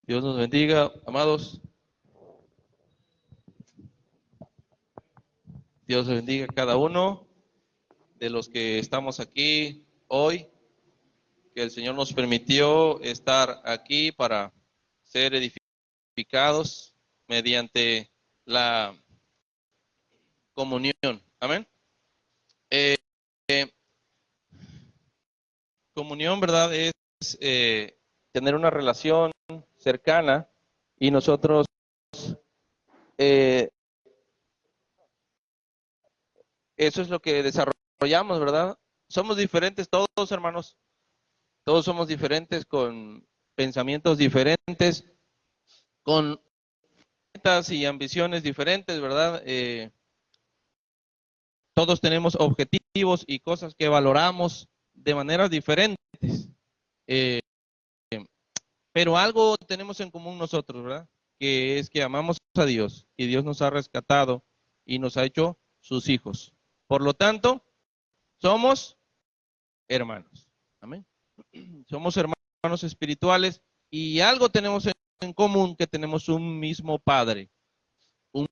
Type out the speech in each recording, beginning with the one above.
Dios nos bendiga, amados. Dios bendiga a cada uno de los que estamos aquí hoy, que el Señor nos permitió estar aquí para ser edificados mediante la comunión. Amén. Eh, eh, Comunión, ¿verdad? Es tener una relación cercana y nosotros eso es lo que desarrollamos, ¿verdad? Somos diferentes todos, hermanos. Todos somos diferentes, con pensamientos diferentes, con metas y ambiciones diferentes, ¿verdad? Todos tenemos objetivos y cosas que valoramos de maneras diferentes. Eh, pero algo tenemos en común nosotros, ¿verdad? Que es que amamos a Dios y Dios nos ha rescatado y nos ha hecho sus hijos. Por lo tanto, somos hermanos. Amén. Somos hermanos espirituales y algo tenemos en común, que tenemos un mismo Padre. Un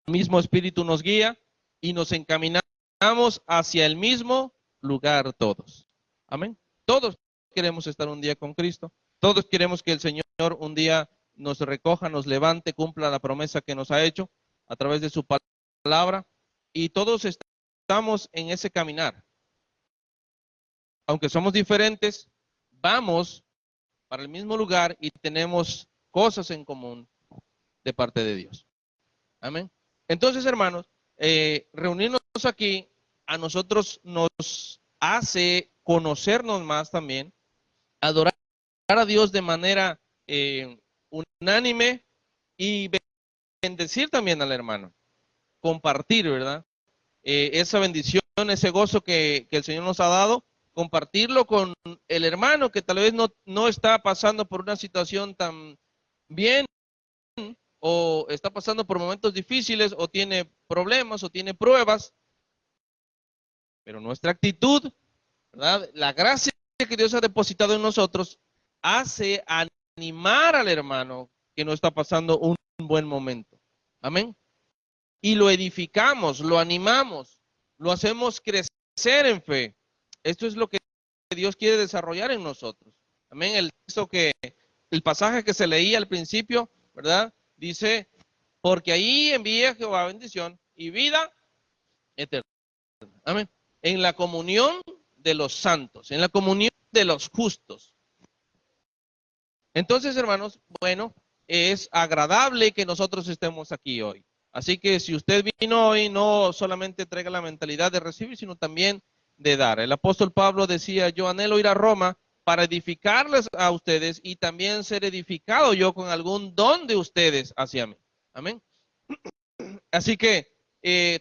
mismo Espíritu nos guía y nos encaminamos hacia el mismo lugar todos. Amén. Todos queremos estar un día con Cristo. Todos queremos que el Señor un día nos recoja, nos levante, cumpla la promesa que nos ha hecho a través de su palabra. Y todos estamos en ese caminar. Aunque somos diferentes, vamos para el mismo lugar y tenemos cosas en común de parte de Dios. Amén. Entonces, hermanos, reunirnos aquí a nosotros nos hace conocernos más también, adorar a Dios de manera unánime y bendecir también al hermano, compartir, ¿verdad? Esa bendición, ese gozo que el Señor nos ha dado, compartirlo con el hermano que tal vez no está pasando por una situación tan bien, o está pasando por momentos difíciles, o tiene problemas, o tiene pruebas, pero nuestra actitud, ¿verdad? La gracia que Dios ha depositado en nosotros hace animar al hermano que no está pasando un buen momento. Amén. Y lo edificamos, lo animamos, lo hacemos crecer en fe. Esto es lo que Dios quiere desarrollar en nosotros. Amén. El pasaje que se leía al principio, ¿verdad? Dice, porque ahí envía Jehová bendición y vida eterna. Amén. En la comunión de los santos, en la comunión de los justos. Entonces, hermanos, bueno, es agradable que nosotros estemos aquí hoy. Así que si usted vino hoy, no solamente traiga la mentalidad de recibir, sino también de dar. El apóstol Pablo decía, yo anhelo ir a Roma para edificarles a ustedes y también ser edificado yo con algún don de ustedes hacia mí. Amén. Así que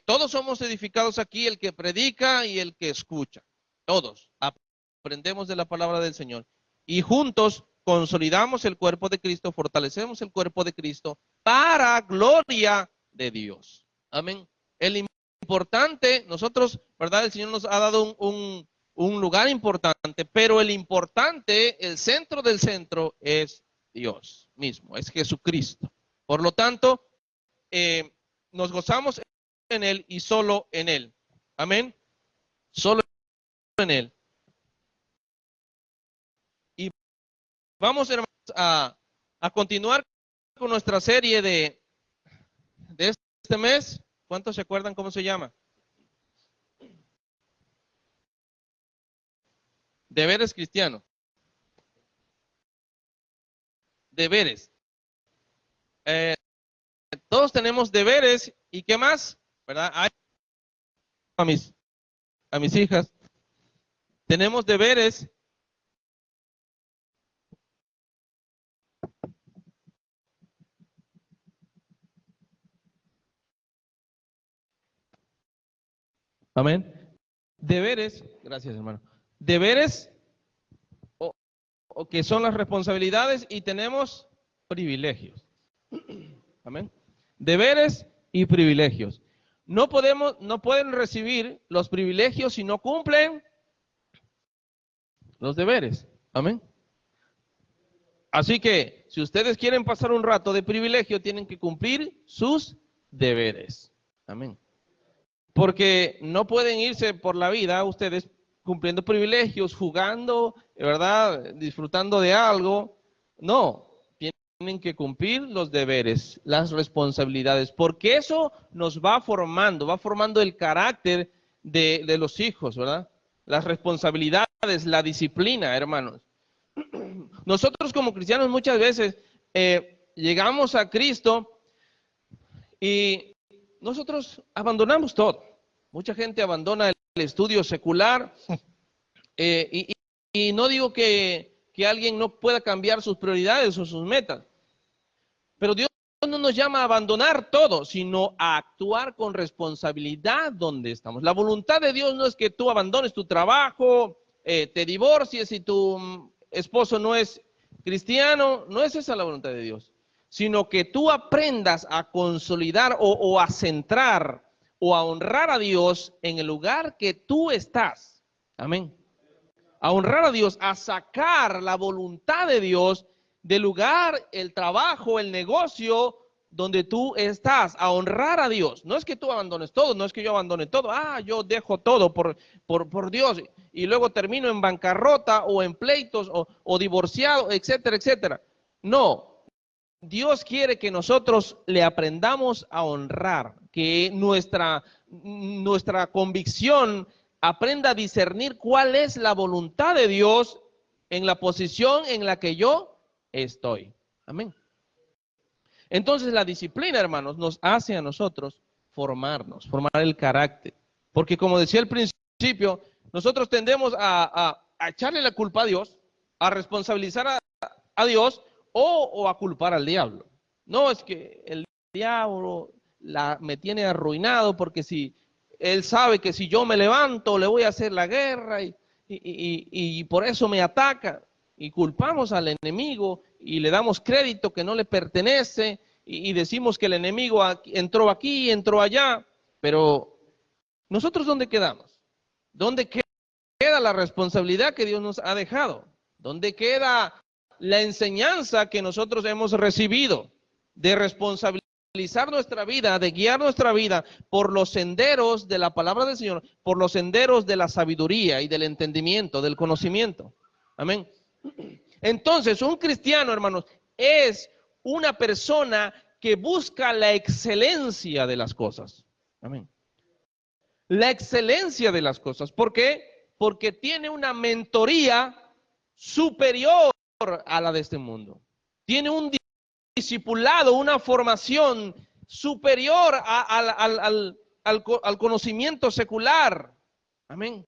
todos somos edificados aquí, el que predica y el que escucha. Todos aprendemos de la palabra del Señor. Y juntos consolidamos el cuerpo de Cristo, fortalecemos el cuerpo de Cristo para gloria de Dios. Amén. El importante, nosotros, ¿verdad? El Señor nos ha dado un lugar importante, pero el importante, el centro del centro es Dios mismo, es Jesucristo. Por lo tanto, nos gozamos en Él y solo en Él. Amén. Solo en Él. Y vamos, hermanos, a continuar con nuestra serie de este mes. ¿Cuántos se acuerdan cómo se llama? Deberes cristianos. Deberes. Todos tenemos deberes. ¿Y qué más? ¿Verdad? A mis hijas. Tenemos deberes. Amén. Deberes. Gracias, hermano. Deberes o que son las responsabilidades, y tenemos privilegios. Amén. Deberes y privilegios. No pueden recibir los privilegios si no cumplen los deberes. Amén. Así que si ustedes quieren pasar un rato de privilegio, tienen que cumplir sus deberes. Amén. Porque no pueden irse por la vida ustedes cumpliendo privilegios, jugando, ¿verdad? Disfrutando de algo. No, tienen que cumplir los deberes, las responsabilidades, porque eso nos va formando el carácter de los hijos, ¿verdad? Las responsabilidades, la disciplina, hermanos. Nosotros como cristianos muchas veces llegamos a Cristo y nosotros abandonamos todo. Mucha gente abandona el estudio secular y no digo que alguien no pueda cambiar sus prioridades o sus metas, pero Dios no nos llama a abandonar todo, sino a actuar con responsabilidad donde estamos. La voluntad de Dios no es que tú abandones tu trabajo, te divorcies y tu esposo no es cristiano, no es esa la voluntad de Dios, sino que tú aprendas a consolidar o a centrar o a honrar a Dios en el lugar que tú estás. Amén. A honrar a Dios, a sacar la voluntad de Dios del lugar, el trabajo, el negocio donde tú estás, a honrar a Dios. No es que tú abandones todo, no es que yo abandone todo. Yo dejo todo por Dios y luego termino en bancarrota o en pleitos o divorciado, etcétera, etcétera. No, Dios quiere que nosotros le aprendamos a honrar, que nuestra convicción aprenda a discernir cuál es la voluntad de Dios en la posición en la que yo estoy. Amén. Entonces la disciplina, hermanos, nos hace a nosotros formar el carácter. Porque como decía al principio, nosotros tendemos a echarle la culpa a Dios, a responsabilizar a Dios o a culpar al diablo. No, es que el diablo me tiene arruinado porque si él sabe que si yo me levanto le voy a hacer la guerra y por eso me ataca. Y culpamos al enemigo y le damos crédito que no le pertenece y decimos que el enemigo entró aquí, entró allá. Pero ¿nosotros dónde quedamos? ¿Dónde queda la responsabilidad que Dios nos ha dejado? ¿Dónde queda la enseñanza que nosotros hemos recibido de responsabilizar nuestra vida, de guiar nuestra vida por los senderos de la palabra del Señor, por los senderos de la sabiduría y del entendimiento, del conocimiento? Amén. Entonces, un cristiano, hermanos, es una persona que busca la excelencia de las cosas. Amén. La excelencia de las cosas. ¿Por qué? Porque tiene una mentoría superior a la de este mundo. Tiene un discipulado, una formación superior al conocimiento secular. Amén.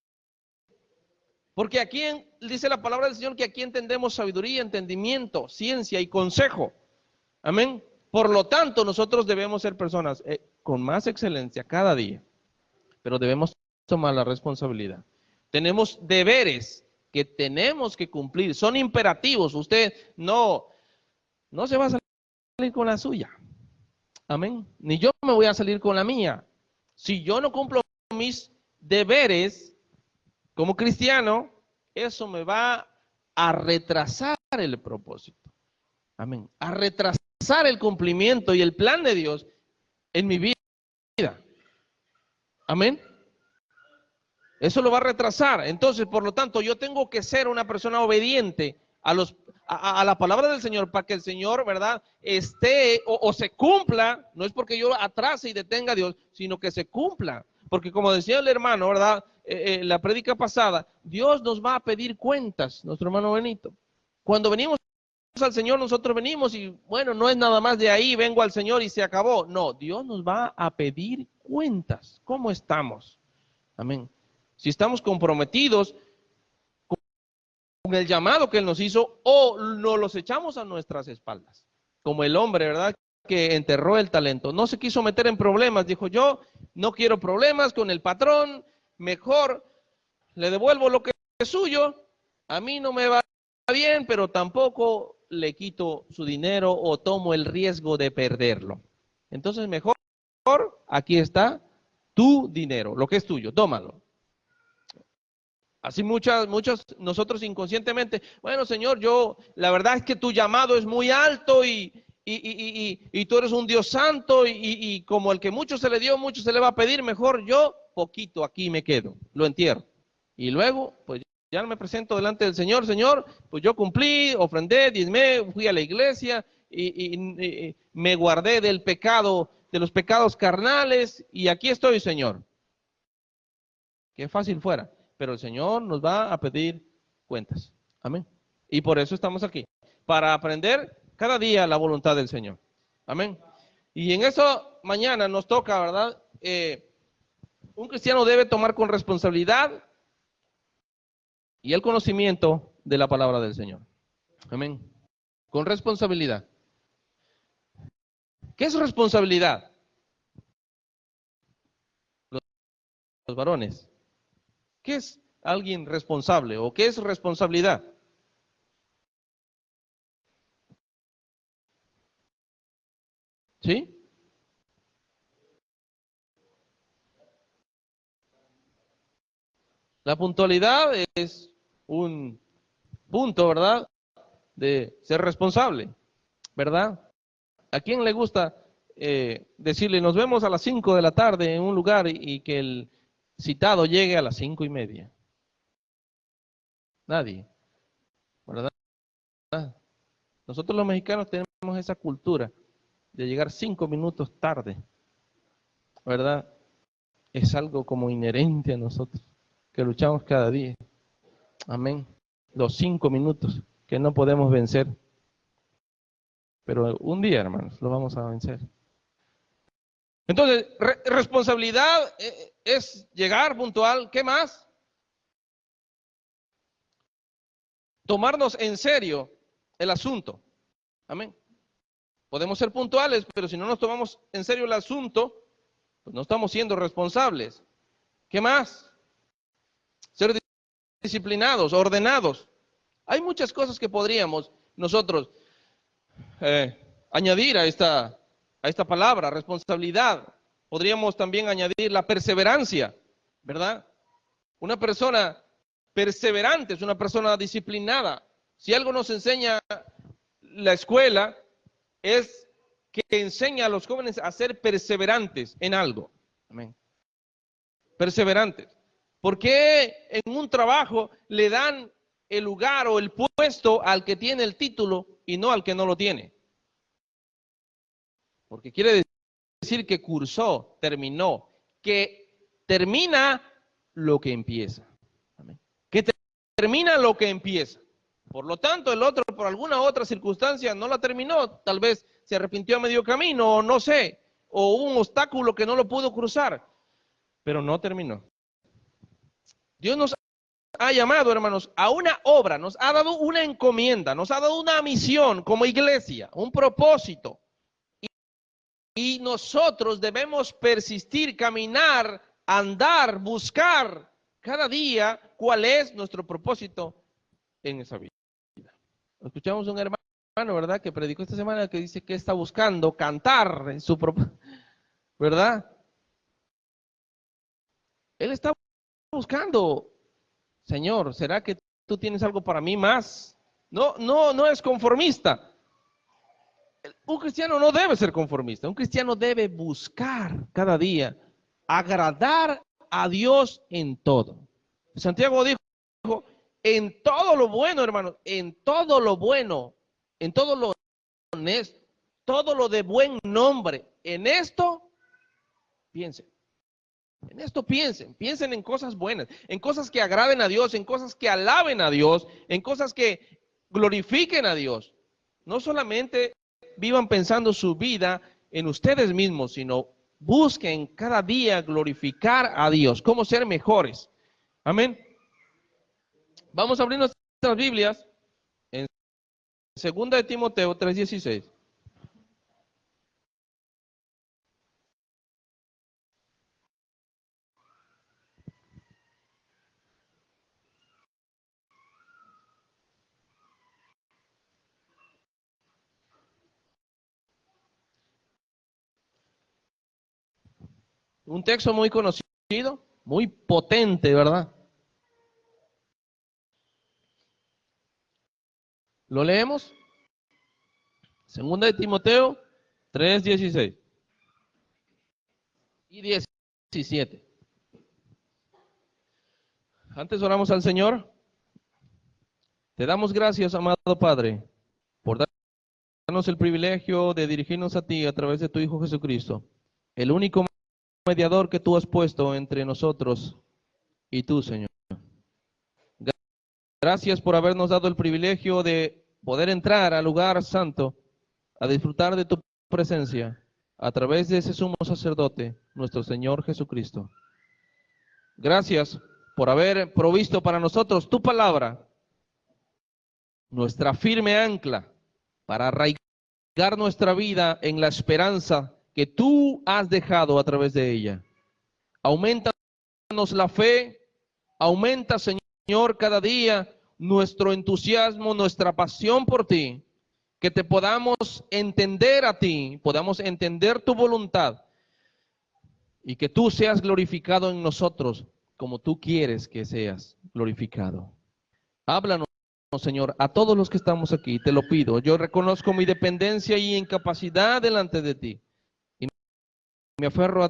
Porque aquí dice la palabra del Señor que aquí entendemos sabiduría, entendimiento, ciencia y consejo. Amén. Por lo tanto, nosotros debemos ser personas con más excelencia cada día, pero debemos tomar la responsabilidad. Tenemos deberes que tenemos que cumplir, son imperativos. Usted no se va a salir con la suya. Amén. Ni yo me voy a salir con la mía. Si yo no cumplo mis deberes como cristiano, eso me va a retrasar el propósito. Amén. A retrasar el cumplimiento y el plan de Dios en mi vida. Amén. Eso lo va a retrasar. Entonces, por lo tanto, yo tengo que ser una persona obediente a la palabra del Señor para que el Señor, ¿verdad?, esté o se cumpla. No es porque yo atrase y detenga a Dios, sino que se cumpla. Porque como decía el hermano, ¿verdad?, la prédica pasada, Dios nos va a pedir cuentas, nuestro hermano Benito. Cuando venimos al Señor, nosotros venimos y bueno, no es nada más de ahí, vengo al Señor y se acabó. No, Dios nos va a pedir cuentas. ¿Cómo estamos? Amén. Si estamos comprometidos con el llamado que Él nos hizo o nos los echamos a nuestras espaldas. Como el hombre, ¿verdad?, que enterró el talento. No se quiso meter en problemas. Dijo, yo no quiero problemas con el patrón. Mejor le devuelvo lo que es suyo. A mí no me va bien, pero tampoco le quito su dinero o tomo el riesgo de perderlo. Entonces mejor, aquí está tu dinero, lo que es tuyo, tómalo. Así muchos nosotros inconscientemente, bueno, Señor, la verdad es que tu llamado es muy alto y tú eres un Dios santo y como el que mucho se le dio, mucho se le va a pedir, mejor yo poquito aquí me quedo, lo entierro. Y luego, pues ya me presento delante del Señor, Señor, pues yo cumplí, ofrendé, diezmé, fui a la iglesia y me guardé del pecado, de los pecados carnales y aquí estoy, Señor. Qué fácil fuera, pero el Señor nos va a pedir cuentas. Amén. Y por eso estamos aquí, para aprender cada día la voluntad del Señor. Amén. Y en eso mañana nos toca, ¿verdad? Un cristiano debe tomar con responsabilidad y el conocimiento de la palabra del Señor. Amén. Con responsabilidad. ¿Qué es responsabilidad? Los varones. ¿Qué es alguien responsable o qué es responsabilidad? ¿Sí? La puntualidad es un punto, ¿verdad? De ser responsable, ¿verdad? ¿A quién le gusta decirle, nos vemos a las 5 de la tarde en un lugar y que el citado llegue a las 5:30? Nadie, ¿verdad? Nosotros los mexicanos tenemos esa cultura de llegar 5 minutos tarde, ¿verdad? Es algo como inherente a nosotros, que luchamos cada día. Amén. Los 5 minutos que no podemos vencer. Pero un día, hermanos, lo vamos a vencer. Entonces, responsabilidad es llegar puntual. ¿Qué más? Tomarnos en serio el asunto. Amén. Podemos ser puntuales, pero si no nos tomamos en serio el asunto, pues no estamos siendo responsables. ¿Qué más? Ser disciplinados, ordenados. Hay muchas cosas que podríamos nosotros añadir a esta palabra, responsabilidad. Podríamos también añadir la perseverancia, ¿verdad? Una persona perseverante es una persona disciplinada. Si algo nos enseña la escuela es que enseña a los jóvenes a ser perseverantes en algo. Amén. Perseverantes. ¿Por qué en un trabajo le dan el lugar o el puesto al que tiene el título y no al que no lo tiene? Porque quiere decir que cursó, terminó, que termina lo que empieza. Amén. Que termina lo que empieza. Por lo tanto, el otro, por alguna otra circunstancia, no la terminó. Tal vez se arrepintió a medio camino, o no sé, o hubo un obstáculo que no lo pudo cruzar, pero no terminó. Dios nos ha llamado, hermanos, a una obra, nos ha dado una encomienda, nos ha dado una misión como iglesia, un propósito. Y nosotros debemos persistir, caminar, andar, buscar cada día cuál es nuestro propósito en esa vida. Escuchamos un hermano, ¿verdad?, que predicó esta semana que dice que está buscando cantar en su propósito, ¿verdad? Él está buscando, Señor, ¿será que tú tienes algo para mí más? No es conformista. Un cristiano no debe ser conformista. Un cristiano debe buscar cada día agradar a Dios en todo. Santiago dijo, en todo lo bueno, hermano, en todo lo bueno, en todo lo honesto, todo lo de buen nombre, en esto piensen. En esto piensen en cosas buenas, en cosas que agraden a Dios, en cosas que alaben a Dios, en cosas que glorifiquen a Dios. No solamente vivan pensando su vida en ustedes mismos, sino busquen cada día glorificar a Dios, cómo ser mejores. Amén. Vamos a abrir nuestras Biblias en 2 de Timoteo 3:16. Un texto muy conocido, muy potente, ¿verdad? ¿Lo leemos? Segunda de Timoteo 3:16 y 17. Antes oramos al Señor. Te damos gracias, amado Padre, por darnos el privilegio de dirigirnos a ti a través de tu Hijo Jesucristo, el único mediador que tú has puesto entre nosotros y tú, Señor. Gracias por habernos dado el privilegio de poder entrar al lugar santo, a disfrutar de tu presencia a través de ese sumo sacerdote, nuestro Señor Jesucristo. Gracias por haber provisto para nosotros tu palabra, nuestra firme ancla, para arraigar nuestra vida en la esperanza que tú has dejado a través de ella. Aumentanos la fe, aumenta, Señor, cada día nuestro entusiasmo, nuestra pasión por ti, que te podamos entender a ti, podamos entender tu voluntad y que tú seas glorificado en nosotros como tú quieres que seas glorificado. Háblanos, Señor, a todos los que estamos aquí, te lo pido. Yo reconozco mi dependencia y incapacidad delante de ti y me aferro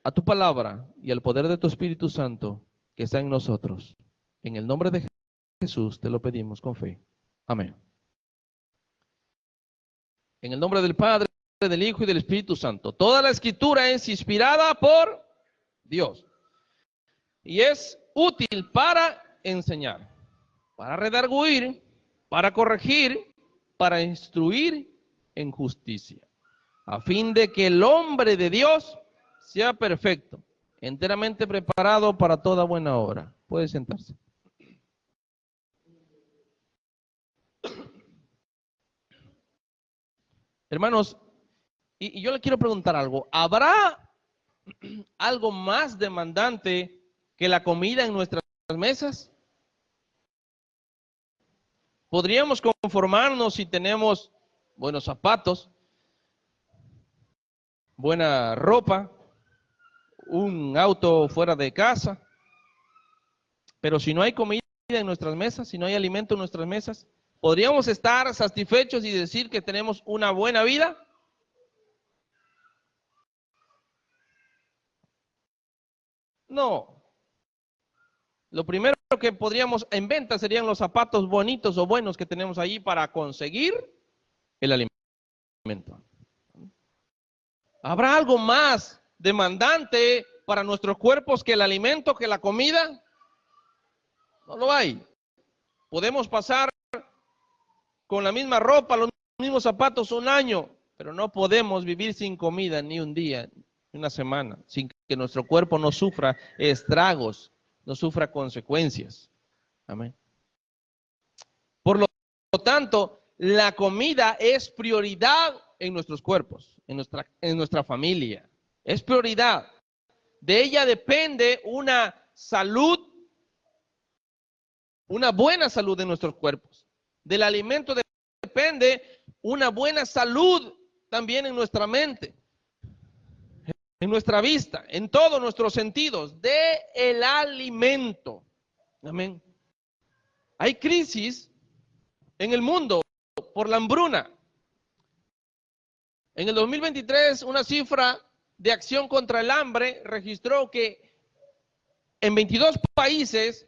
a tu palabra y al poder de tu Espíritu Santo que está en nosotros. En el nombre de Jesús te lo pedimos con fe. Amén. En el nombre del Padre, del Hijo y del Espíritu Santo. Toda la Escritura es inspirada por Dios y es útil para enseñar, para redarguir, para corregir, para instruir en justicia, a fin de que el hombre de Dios sea perfecto, enteramente preparado para toda buena obra. Puede sentarse. Hermanos, y yo le quiero preguntar algo. ¿Habrá algo más demandante que la comida en nuestras mesas? ¿Podríamos conformarnos si tenemos buenos zapatos, buena ropa, un auto fuera de casa? Pero si no hay comida en nuestras mesas, si no hay alimento en nuestras mesas, ¿podríamos estar satisfechos y decir que tenemos una buena vida? No. Lo primero que podríamos en venta serían los zapatos bonitos o buenos que tenemos allí para conseguir el alimento. ¿Habrá algo más demandante para nuestros cuerpos que el alimento, que la comida? No lo hay. Podemos pasar con la misma ropa, los mismos zapatos un año, pero no podemos vivir sin comida ni un día, ni una semana, sin que nuestro cuerpo no sufra estragos, no sufra consecuencias. Amén. Por lo tanto, la comida es prioridad en nuestros cuerpos, en nuestra familia. Es prioridad. De ella depende una salud, una buena salud de nuestros cuerpos. Del alimento depende una buena salud también en nuestra mente, en nuestra vista, en todos nuestros sentidos, del alimento. Amén. Hay crisis en el mundo por la hambruna. En el 2023, una cifra de acción contra el hambre registró que en 22 países,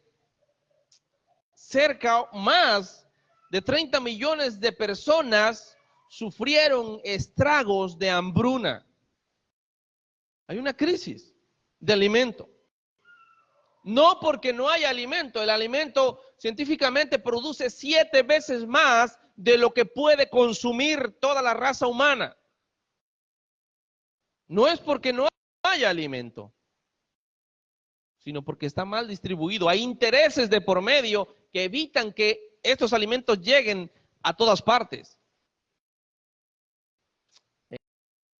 cerca más de 30 millones de personas sufrieron estragos de hambruna. Hay una crisis de alimento. No porque no haya alimento, el alimento científicamente produce 7 veces más de lo que puede consumir toda la raza humana. No es porque no haya alimento, sino porque está mal distribuido. Hay intereses de por medio que evitan que estos alimentos lleguen a todas partes.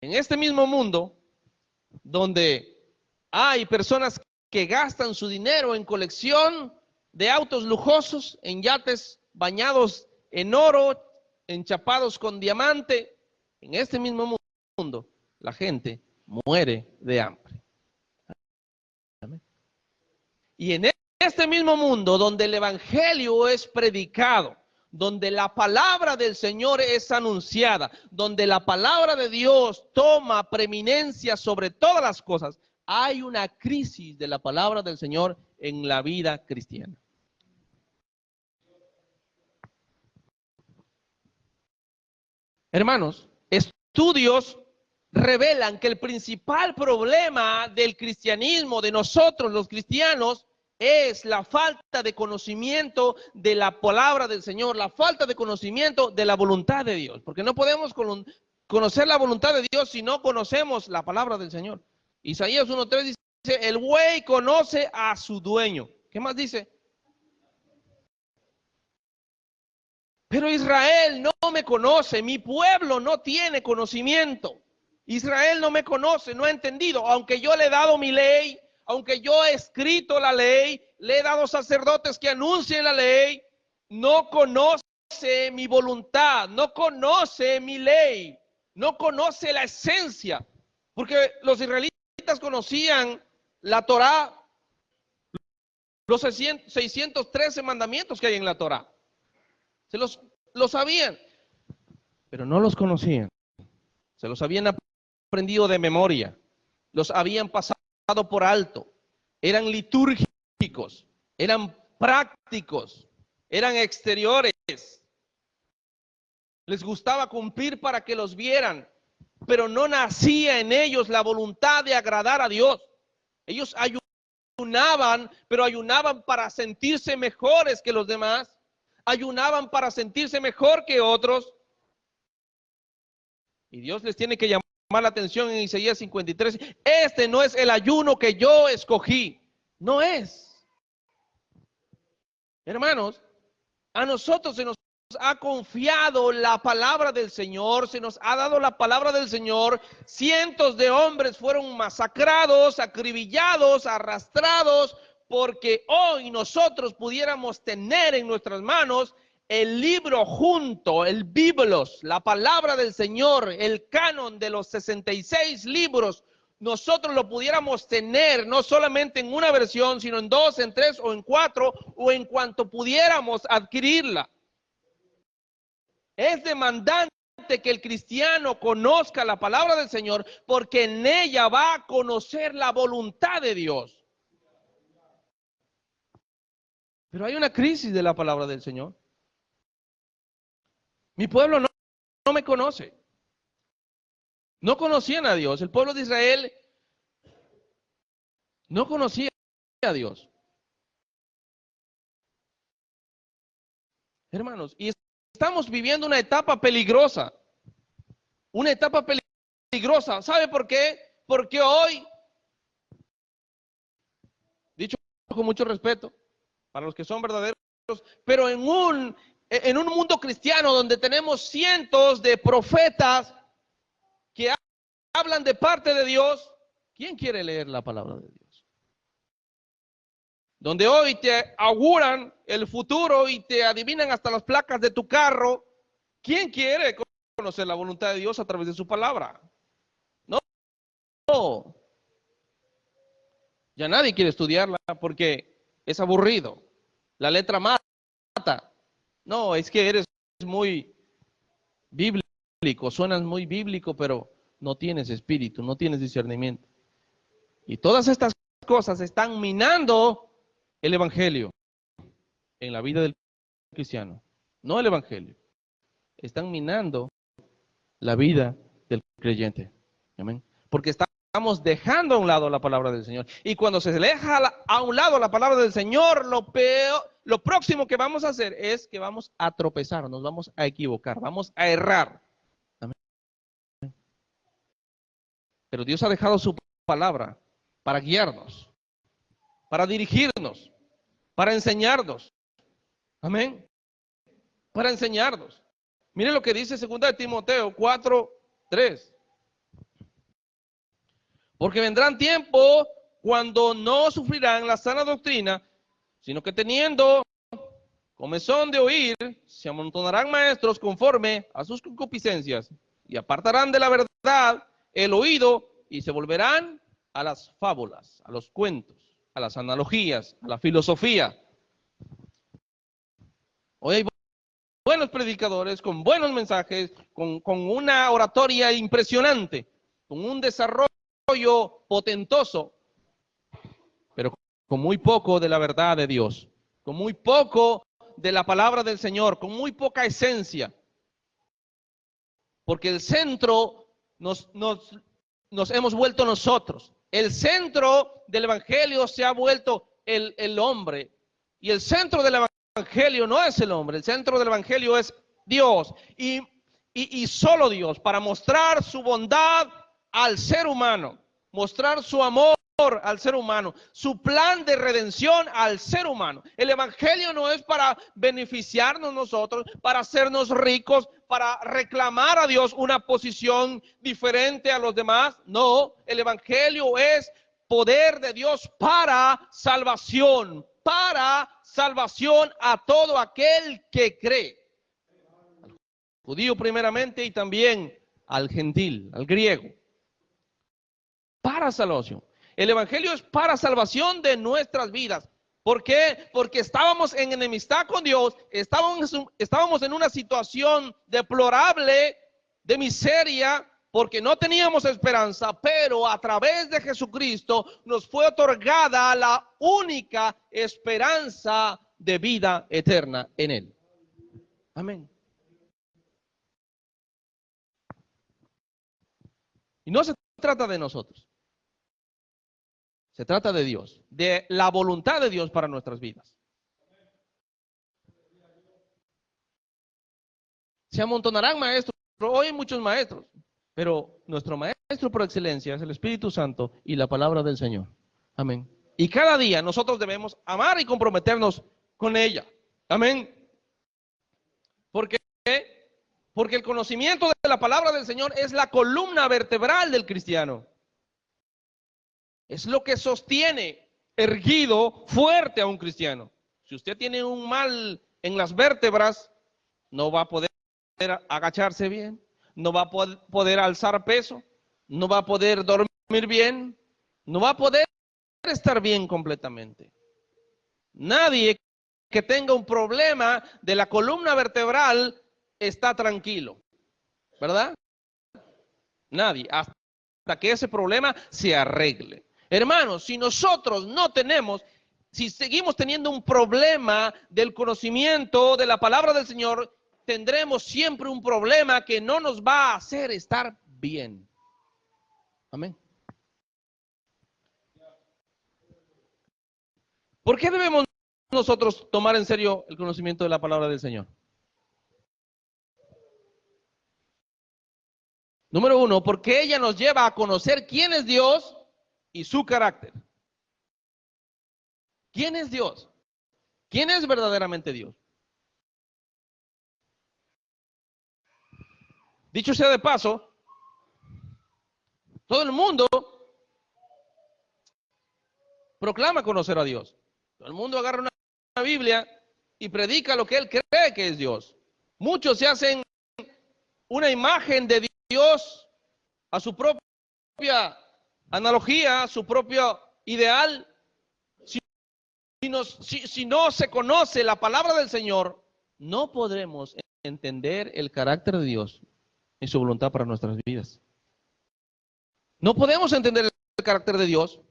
En este mismo mundo, donde hay personas que gastan su dinero en colección de autos lujosos, en yates bañados en oro, enchapados con diamante, en este mismo mundo, la gente muere de hambre. Amén. Y en este mismo mundo donde el evangelio es predicado, donde la palabra del Señor es anunciada, donde la palabra de Dios toma preeminencia sobre todas las cosas, hay una crisis de la palabra del Señor en la vida cristiana. Hermanos, estudios revelan que el principal problema del cristianismo, de nosotros los cristianos, es la falta de conocimiento de la palabra del Señor, la falta de conocimiento de la voluntad de Dios, porque no podemos conocer la voluntad de Dios si no conocemos la palabra del Señor. Isaías 1:3 dice, el buey conoce a su dueño. ¿Qué más dice? Pero Israel no me conoce, mi pueblo no tiene conocimiento. Israel no me conoce, no ha entendido, aunque yo le he dado mi ley, aunque yo he escrito la ley, le he dado sacerdotes que anuncien la ley, no conoce mi voluntad, no conoce mi ley, no conoce la esencia, porque los israelitas conocían la Torá, los 613 mandamientos que hay en la Torá. Lo sabían, pero no los conocían. Se los habían aprendido de memoria, los habían pasado por alto, eran litúrgicos, eran prácticos, eran exteriores. Les gustaba cumplir para que los vieran, pero no nacía en ellos la voluntad de agradar a Dios. Ellos ayunaban, pero ayunaban para sentirse mejores que los demás. Ayunaban para sentirse mejor que otros. Y Dios les tiene que llamar la atención en Isaías 53. Este no es el ayuno que yo escogí. No es. Hermanos, a nosotros se nos ha confiado la palabra del Señor, se nos ha dado la palabra del Señor. Cientos de hombres fueron masacrados, acribillados, arrastrados, porque hoy nosotros pudiéramos tener en nuestras manos el libro junto, el Biblos, la palabra del Señor, el canon de los 66 libros, nosotros lo pudiéramos tener no solamente en una versión, sino en 2, en 3 o en 4, o en cuanto pudiéramos adquirirla. Es demandante que el cristiano conozca la palabra del Señor, porque en ella va a conocer la voluntad de Dios. Pero hay una crisis de la palabra del Señor. Mi pueblo no me conoce. No conocían a Dios. El pueblo de Israel no conocía a Dios. Hermanos, y estamos viviendo una etapa peligrosa. Una etapa peligrosa. ¿Sabe por qué? Porque hoy, dicho con mucho respeto, para los que son verdaderos, pero en un mundo cristiano donde tenemos cientos de profetas que hablan de parte de Dios, ¿quién quiere leer la palabra de Dios? Donde hoy te auguran el futuro y te adivinan hasta las placas de tu carro, ¿quién quiere conocer la voluntad de Dios a través de su palabra? No. Ya nadie quiere estudiarla porque es aburrido. La letra mata. No, es que eres muy bíblico, suenas muy bíblico, pero no tienes espíritu, no tienes discernimiento. Y todas estas cosas están minando el evangelio en la vida del cristiano. No el evangelio. Están minando la vida del creyente. Amén. Porque estamos dejando a un lado la palabra del Señor. Y cuando se deja a un lado la palabra del Señor, lo próximo que vamos a hacer es que vamos a tropezar, nos vamos a equivocar, vamos a errar. Amén. Pero Dios ha dejado su palabra para guiarnos, para dirigirnos, para enseñarnos. Amén. Para enseñarnos. Miren lo que dice 2 de Timoteo 4:3. Porque vendrán tiempos cuando no sufrirán la sana doctrina, sino que teniendo comezón de oír, se amontonarán maestros conforme a sus concupiscencias y apartarán de la verdad el oído y se volverán a las fábulas, a los cuentos, a las analogías, a la filosofía. Hoy hay buenos predicadores, con buenos mensajes, con una oratoria impresionante, con un desarrollo potentoso, pero con muy poco de la verdad de Dios, con muy poco de la palabra del Señor, con muy poca esencia. Porque el centro nos hemos vuelto nosotros. El centro del evangelio se ha vuelto el hombre. Y el centro del evangelio no es el hombre. El centro del evangelio es Dios. Y solo Dios, para mostrar su bondad al ser humano. Mostrar su amor al ser humano, su plan de redención al ser humano. El evangelio no es para beneficiarnos nosotros, para hacernos ricos, para reclamar a Dios una posición diferente a los demás. No, el evangelio es poder de Dios para salvación a todo aquel que cree. Al judío primeramente y también al gentil, al griego. Para salvación. El evangelio es para salvación de nuestras vidas. ¿Por qué? Porque estábamos en enemistad con Dios, estábamos en una situación deplorable, de miseria, porque no teníamos esperanza, pero a través de Jesucristo nos fue otorgada la única esperanza de vida eterna en Él. Amén. Y no se trata de nosotros. Se trata de Dios, de la voluntad de Dios para nuestras vidas. Se amontonarán maestros, hoy hay muchos maestros, pero nuestro maestro por excelencia es el Espíritu Santo y la palabra del Señor. Amén. Y cada día nosotros debemos amar y comprometernos con ella. Amén. ¿Por qué? Porque el conocimiento de la palabra del Señor es la columna vertebral del cristiano. Es lo que sostiene erguido, fuerte a un cristiano. Si usted tiene un mal en las vértebras, no va a poder agacharse bien, no va a poder alzar peso, no va a poder dormir bien, no va a poder estar bien completamente. Nadie que tenga un problema de la columna vertebral está tranquilo, ¿verdad? Nadie, hasta que ese problema se arregle. Hermanos, si nosotros no tenemos, si seguimos teniendo un problema del conocimiento de la palabra del Señor, tendremos siempre un problema que no nos va a hacer estar bien. Amén. ¿Por qué debemos nosotros tomar en serio el conocimiento de la palabra del Señor? Número uno, porque ella nos lleva a conocer quién es Dios y su carácter. ¿Quién es Dios? ¿Quién es verdaderamente Dios? Dicho sea de paso, todo el mundo proclama conocer a Dios. Todo el mundo agarra una Biblia y predica lo que él cree que es Dios. Muchos se hacen una imagen de Dios a su propia analogía, a su propio ideal. Si no se conoce la palabra del Señor, no podremos entender el carácter de Dios y su voluntad para nuestras vidas. No podemos entender el carácter de Dios.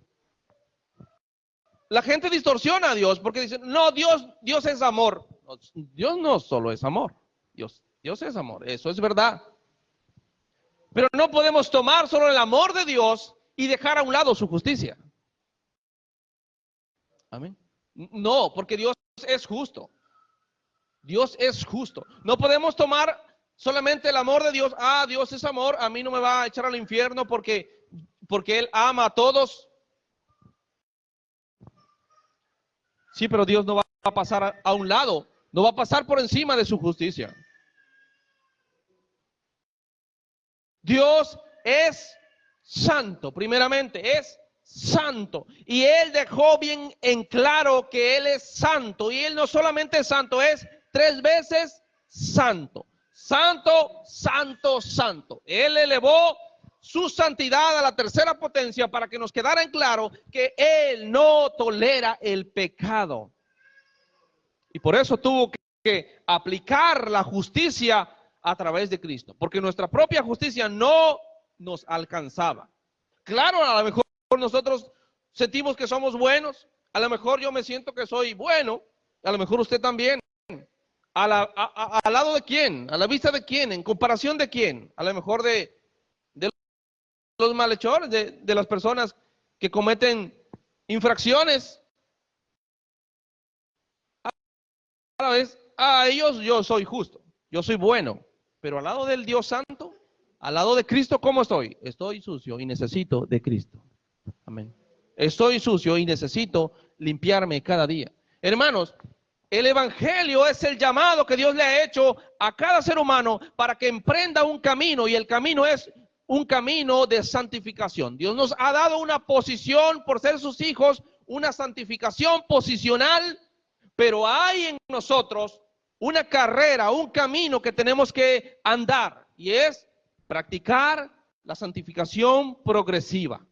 La gente distorsiona a Dios porque dicen, no, Dios es amor. Dios no solo es amor, Dios es amor, eso es verdad. Pero no podemos tomar solo el amor de Dios y dejar a un lado su justicia. Amén. No, porque Dios es justo. Dios es justo. No podemos tomar solamente el amor de Dios. Ah, Dios es amor, a mí no me va a echar al infierno porque Él ama a todos. Sí, pero Dios no va a pasar a un lado, no va a pasar por encima de su justicia. Dios es santo, primeramente, es santo. Y Él dejó bien en claro que Él es santo. Y Él no solamente es santo, es 3 veces santo. Santo, santo, santo. Él elevó su santidad a la 3ª potencia para que nos quedara en claro que Él no tolera el pecado. Y por eso tuvo que aplicar la justicia a través de Cristo, porque nuestra propia justicia no nos alcanzaba. Claro, a lo mejor nosotros sentimos que somos buenos, a lo mejor yo me siento que soy bueno, a lo mejor usted también. ¿Al lado de quién? ¿A la vista de quién? ¿En comparación de quién? A lo mejor de los malhechores, de las personas que cometen infracciones. A la vez, a ellos yo soy justo, yo soy bueno, pero al lado del Dios Santo, al lado de Cristo, ¿cómo estoy? Estoy sucio y necesito de Cristo. Amén. Estoy sucio y necesito limpiarme cada día. Hermanos, el evangelio es el llamado que Dios le ha hecho a cada ser humano para que emprenda un camino, y el camino es un camino de santificación. Dios nos ha dado una posición por ser sus hijos, una santificación posicional, pero hay en nosotros una carrera, un camino que tenemos que andar, y es practicar la santificación progresiva.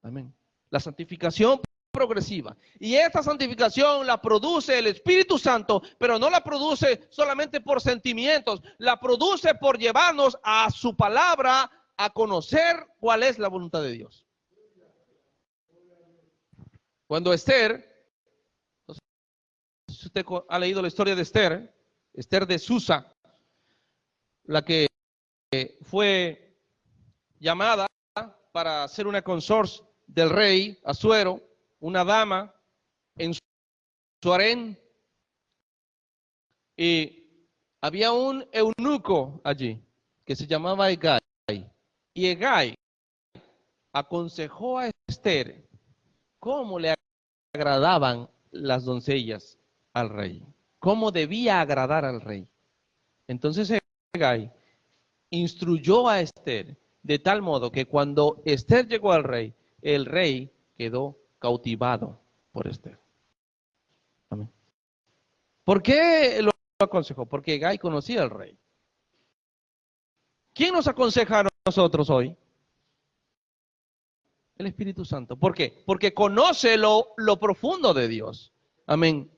Amén. La santificación progresiva. Y esta santificación la produce el Espíritu Santo, pero no la produce solamente por sentimientos, la produce por llevarnos a su palabra, a conocer cuál es la voluntad de Dios. Cuando Esther, no sé si usted ha leído la historia de Esther, Esther de Susa, la que fue llamada para ser una consorte del rey Asuero, una dama en su harén, y había un eunuco allí que se llamaba Hegai, y Hegai aconsejó a Esther cómo le agradaban las doncellas al rey, cómo debía agradar al rey. Entonces Hegai instruyó a Esther de tal modo que cuando Esther llegó al rey, el rey quedó cautivado por Esther. Amén. ¿Por qué lo aconsejó? Porque Hegai conocía al rey. ¿Quién nos aconseja a nosotros hoy? El Espíritu Santo. ¿Por qué? Porque conoce lo profundo de Dios. Amén.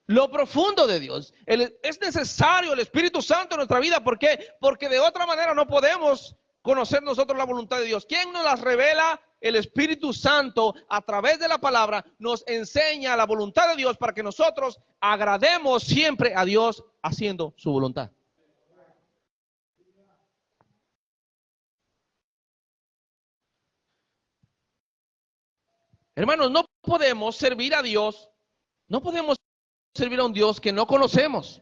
Lo profundo de Dios. Es necesario el Espíritu Santo en nuestra vida. ¿Por qué? Porque de otra manera no podemos conocer nosotros la voluntad de Dios. ¿Quién nos las revela? El Espíritu Santo, a través de la palabra, nos enseña la voluntad de Dios para que nosotros agrademos siempre a Dios haciendo su voluntad. Hermanos, no podemos servir a Dios, no podemos servir a un Dios que no conocemos.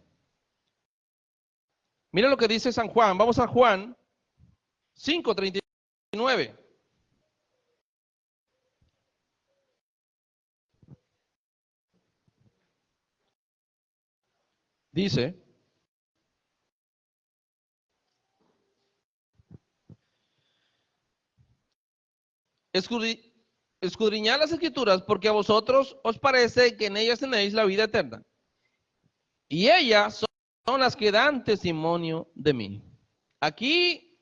Mira lo que dice San Juan. Vamos a Juan 5:39. Dice: escudriñad las escrituras, porque a vosotros os parece que en ellas tenéis la vida eterna, y ellas son las que dan testimonio de mí. Aquí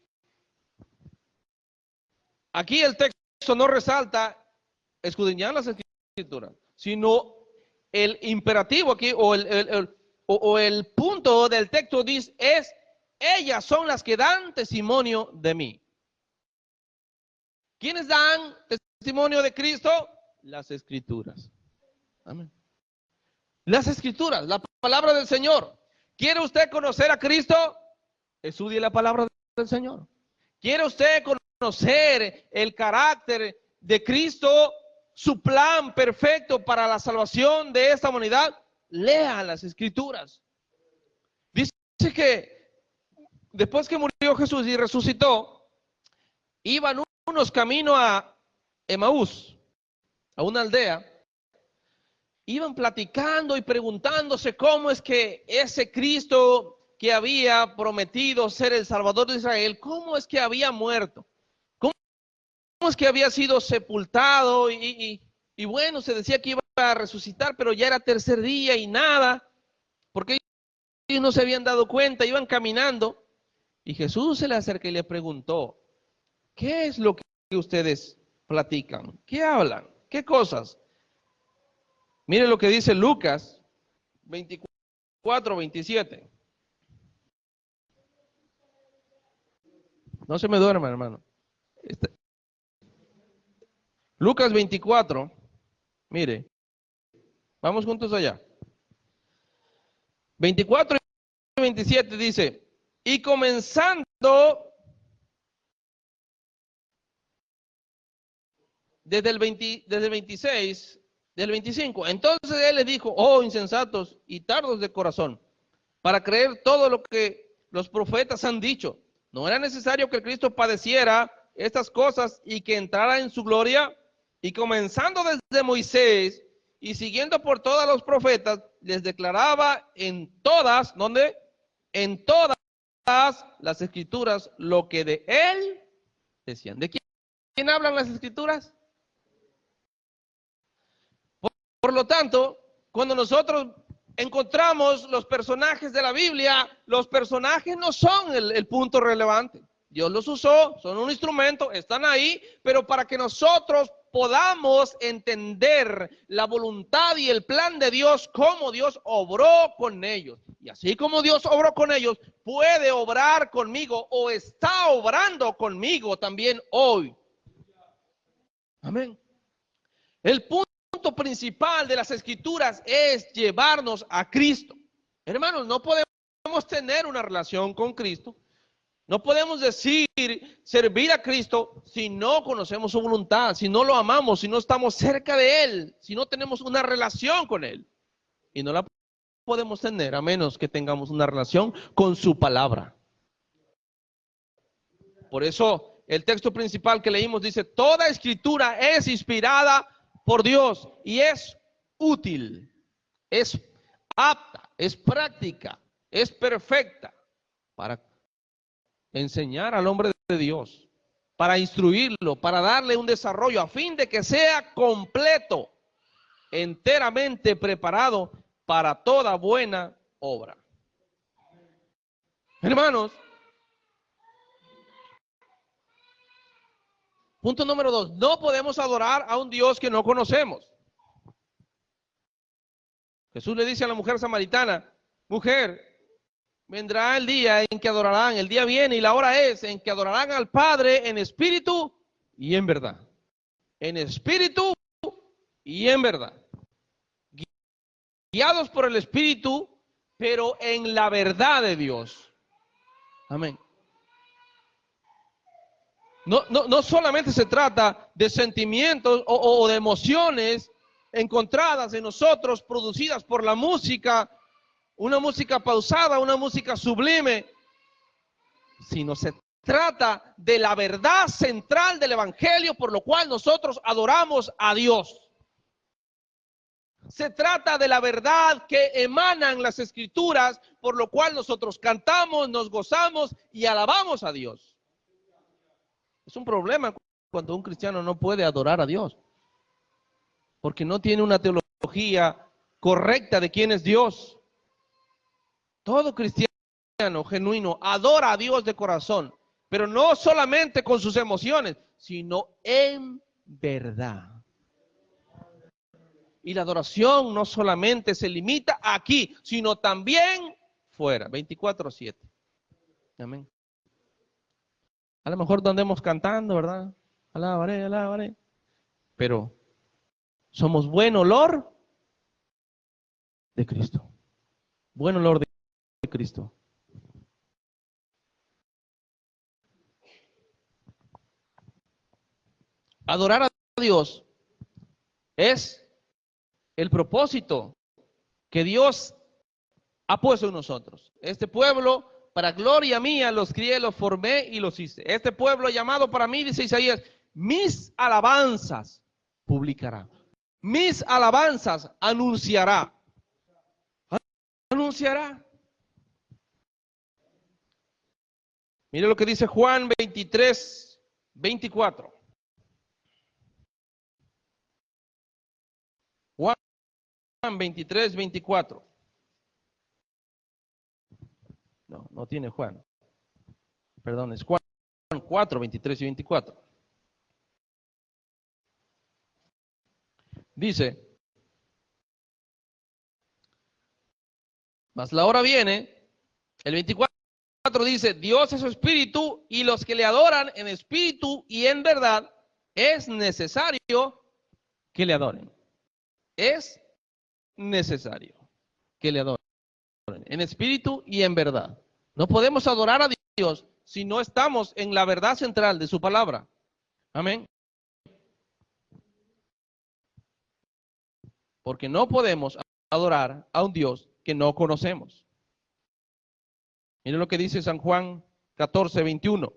el texto no resalta escudriñar las escrituras, sino el imperativo aquí, o el punto del texto dice es: ellas son las que dan testimonio de mí. ¿Quiénes dan testimonio de Cristo? Las escrituras. Amén. Las escrituras, la palabra del Señor. ¿Quiere usted conocer a Cristo? Estudie la palabra del Señor. ¿Quiere usted conocer el carácter de Cristo, su plan perfecto para la salvación de esta humanidad? Lea las escrituras. Dice que después que murió Jesús y resucitó, iban unos camino a Emaús, a una aldea. Iban platicando y preguntándose cómo es que ese Cristo que había prometido ser el Salvador de Israel, cómo es que había muerto, cómo es que había sido sepultado, y bueno, se decía que iba a resucitar, pero ya era tercer día y nada, porque ellos no se habían dado cuenta, iban caminando, y Jesús se le acerca y le preguntó: ¿qué es lo que ustedes platican? ¿Qué hablan? ¿Qué cosas? Mire lo que dice Lucas 24, 4:27. No se me duerma, hermano. Lucas 24. Mire, vamos juntos allá. 24:27 dice, y comenzando desde el 26, del 25, entonces él les dijo, oh insensatos y tardos de corazón, para creer todo lo que los profetas han dicho. ¿No era necesario que Cristo padeciera estas cosas y que entrara en su gloria? Y comenzando desde Moisés y siguiendo por todos los profetas, les declaraba en todas, ¿dónde? En todas las escrituras lo que de él decían. ¿De quién hablan las escrituras? Por lo tanto, cuando nosotros encontramos los personajes de la Biblia, los personajes no son el punto relevante. Dios los usó, son un instrumento, están ahí, pero para que nosotros podamos entender la voluntad y el plan de Dios, cómo Dios obró con ellos. Y así como Dios obró con ellos, puede obrar conmigo o está obrando conmigo también hoy. Amén. El punto principal de las escrituras es llevarnos a Cristo. Hermanos, no podemos tener una relación con Cristo. No podemos decir servir a Cristo si no conocemos su voluntad, si no lo amamos, si no estamos cerca de Él, si no tenemos una relación con Él. Y no la podemos tener a menos que tengamos una relación con su palabra. Por eso el texto principal que leímos dice, toda escritura es inspirada por Dios y es útil, es apta, es práctica, es perfecta para enseñar al hombre de Dios, para instruirlo, para darle un desarrollo a fin de que sea completo, enteramente preparado para toda buena obra. Hermanos, punto número 2, no podemos adorar a un Dios que no conocemos. Jesús le dice a la mujer samaritana, mujer, vendrá el día en que adorarán, el día viene y la hora es en que adorarán al Padre en espíritu y en verdad. En espíritu y en verdad. Guiados por el espíritu, pero en la verdad de Dios. Amén. No solamente se trata de sentimientos o de emociones encontradas en nosotros, producidas por la música, una música pausada, una música sublime, sino se trata de la verdad central del evangelio por lo cual nosotros adoramos a Dios. Se trata de la verdad que emanan las escrituras por lo cual nosotros cantamos, nos gozamos y alabamos a Dios. Es un problema cuando un cristiano no puede adorar a Dios porque no tiene una teología correcta de quién es Dios. Todo cristiano genuino adora a Dios de corazón, pero no solamente con sus emociones, sino en verdad. Y la adoración no solamente se limita aquí, sino también fuera, 24/7. Amén. A lo mejor no andemos cantando, ¿verdad? Alabaré, alabaré. Pero somos buen olor de Cristo. Buen olor de Cristo. Adorar a Dios es el propósito que Dios ha puesto en nosotros. Este pueblo, para gloria mía, los crié, los formé y los hice. Este pueblo llamado para mí, dice Isaías, mis alabanzas publicará. Mis alabanzas anunciará. Anunciará. Mire lo que dice Juan 23:24. Juan 23:24. No tiene Juan. Perdón, es Juan 4:23 y 24. Dice, Mas la hora viene, el 24 dice, Dios es su espíritu y los que le adoran en espíritu y en verdad es necesario que le adoren. Es necesario que le adoren en espíritu y en verdad. No podemos adorar a Dios si no estamos en la verdad central de su palabra. Amén. Porque no podemos adorar a un Dios que no conocemos. Miren lo que dice San Juan 14:21.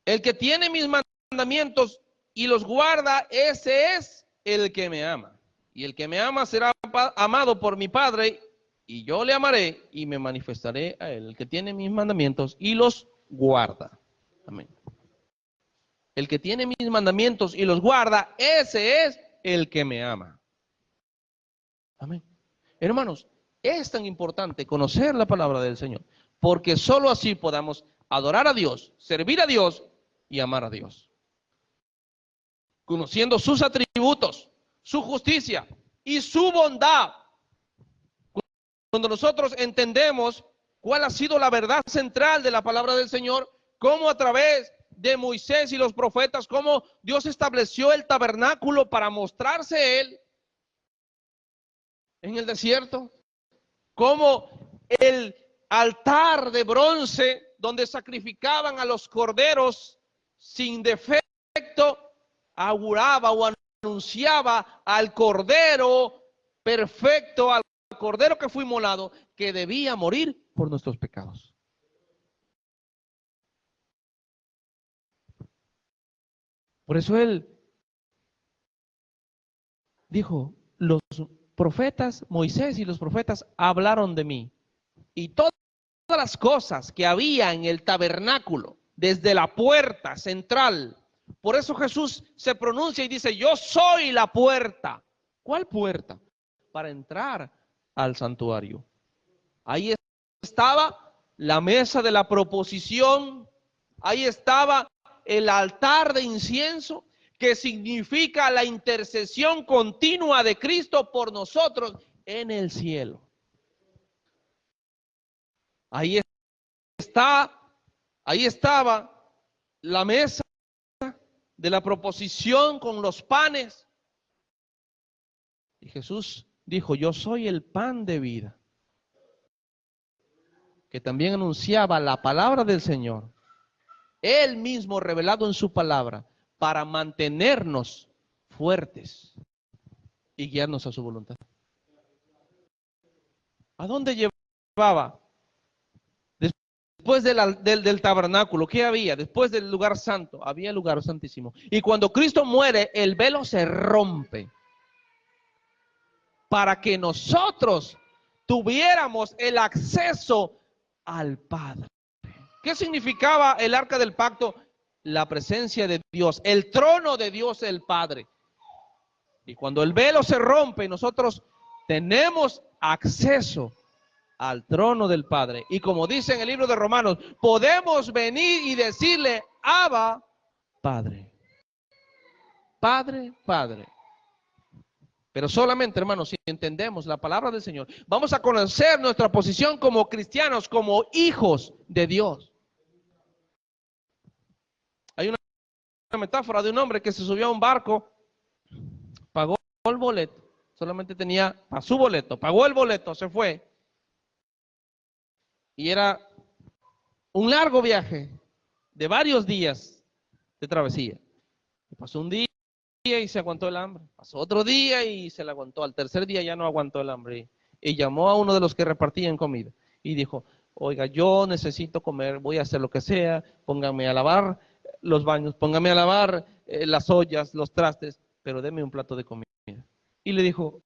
El que tiene mis mandamientos y los guarda, ese es el que me ama. Y el que me ama será amado por mi Padre, y yo le amaré y me manifestaré a él. El que tiene mis mandamientos y los guarda. Amén. El que tiene mis mandamientos y los guarda, ese es el que me ama. Amén. Hermanos, es tan importante conocer la palabra del Señor, porque solo así podamos adorar a Dios, servir a Dios y amar a Dios. Conociendo sus atributos, su justicia y su bondad. Cuando nosotros entendemos cuál ha sido la verdad central de la palabra del Señor, cómo a través de Moisés y los profetas, cómo Dios estableció el tabernáculo para mostrarse Él en el desierto, cómo el altar de bronce donde sacrificaban a los corderos sin defecto, auguraba o anunciaba al cordero perfecto, al cordero que fue inmolado, que debía morir por nuestros pecados. Por eso él dijo, los profetas, Moisés y los profetas hablaron de mí, y todas las cosas que había en el tabernáculo, desde la puerta central. Por eso Jesús se pronuncia y dice, yo soy la puerta. ¿Cuál puerta? Para entrar al santuario. Ahí estaba la mesa de la proposición, ahí estaba el altar de incienso, que significa la intercesión continua de Cristo por nosotros en el cielo. Ahí estaba la mesa de la proposición con los panes. Y Jesús dijo, yo soy el pan de vida. Que también anunciaba la palabra del Señor. Él mismo revelado en su palabra para mantenernos fuertes y guiarnos a su voluntad. ¿A dónde llevaba? Después del tabernáculo, ¿qué había? Después del lugar santo, había el lugar santísimo. Y cuando Cristo muere, el velo se rompe para que nosotros tuviéramos el acceso al Padre. ¿Qué significaba el arca del pacto? La presencia de Dios, el trono de Dios el Padre. Y cuando el velo se rompe, nosotros tenemos acceso al trono del Padre. Y como dice en el libro de Romanos, podemos venir y decirle, Abba, Padre. Padre, Padre. Pero solamente, hermanos, si entendemos la palabra del Señor, vamos a conocer nuestra posición como cristianos, como hijos de Dios. Hay una metáfora de un hombre que se subió a un barco, pagó el boleto, solamente tenía para su boleto, pagó el boleto, se fue. Y era un largo viaje de varios días de travesía. Pasó un día y se aguantó el hambre. Pasó otro día y se le aguantó. Al tercer día ya no aguantó el hambre. Y llamó a uno de los que repartían comida. Y dijo, oiga, yo necesito comer, voy a hacer lo que sea, póngame a lavar los baños, póngame a lavar las ollas, los trastes, pero deme un plato de comida. Y le dijo,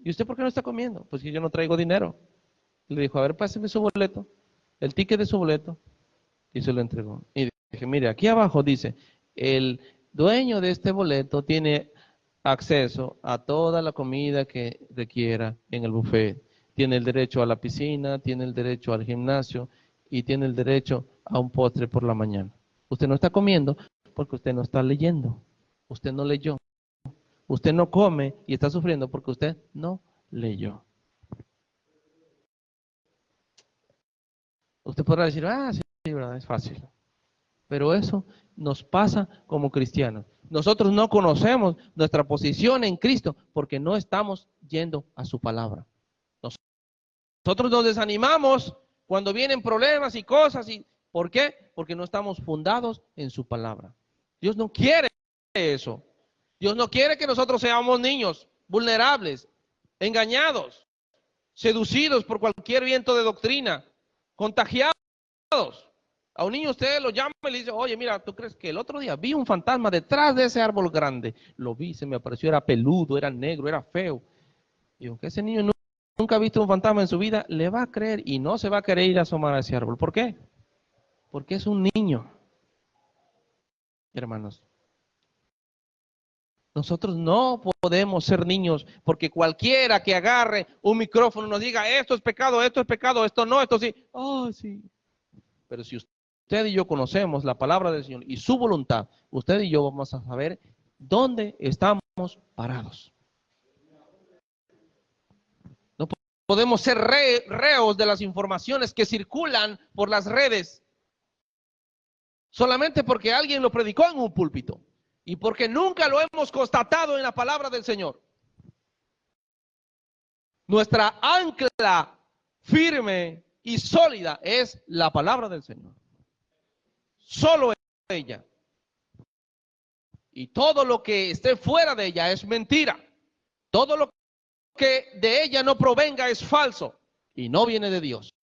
¿y usted por qué no está comiendo? Pues que yo no traigo dinero. Le dijo, a ver, páseme su boleto, el ticket de su boleto. Y se lo entregó. Y dije, mire, aquí abajo dice, el dueño de este boleto tiene acceso a toda la comida que requiera en el buffet. Tiene el derecho a la piscina, tiene el derecho al gimnasio y tiene el derecho a un postre por la mañana. Usted no está comiendo porque usted no está leyendo. Usted no leyó. usted no come y está sufriendo porque usted no leyó. Usted podrá decir, ah, sí, verdad, es fácil. Pero eso nos pasa como cristianos. Nosotros no conocemos nuestra posición en Cristo porque no estamos yendo a su palabra. Nosotros nos desanimamos cuando vienen problemas y cosas. ¿Por qué? Porque no estamos fundados en su palabra. Dios no quiere eso. Dios no quiere que nosotros seamos niños vulnerables, engañados, seducidos por cualquier viento de doctrina, contagiados. A un niño usted lo llama y le dice, oye, mira, ¿tú crees que el otro día vi un fantasma detrás de ese árbol grande? Lo vi, se me apareció, era peludo, era negro, era feo. Y aunque ese niño nunca ha visto un fantasma en su vida, le va a creer y no se va a querer ir a asomar a ese árbol. ¿Por qué? Porque es un niño. Hermanos, nosotros no podemos ser niños porque cualquiera que agarre un micrófono nos diga, esto es pecado, esto no, esto sí. Oh, sí. Pero si usted y yo conocemos la palabra del Señor y su voluntad, usted y yo vamos a saber dónde estamos parados. No podemos ser reos de las informaciones que circulan por las redes solamente porque alguien lo predicó en un púlpito y porque nunca lo hemos constatado en la palabra del Señor. Nuestra ancla firme y sólida es la palabra del Señor. Solo ella. Y todo lo que esté fuera de ella es mentira. Todo lo que de ella no provenga es falso y no viene de Dios.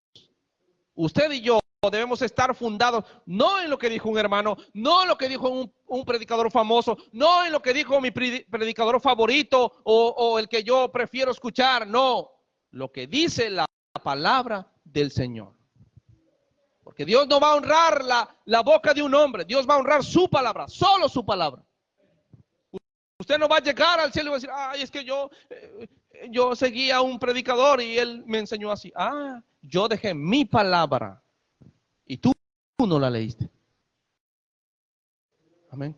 Usted y yo debemos estar fundados no en lo que dijo un hermano, no en lo que dijo un predicador famoso, no en lo que dijo mi predicador favorito o el que yo prefiero escuchar, no. Lo que dice la palabra del Señor. Porque Dios no va a honrar la boca de un hombre, Dios va a honrar su palabra, solo su palabra. Usted no va a llegar al cielo y va a decir, ay, es que yo seguía a un predicador y él me enseñó así. Ah, yo dejé mi palabra y tú no la leíste. Amén.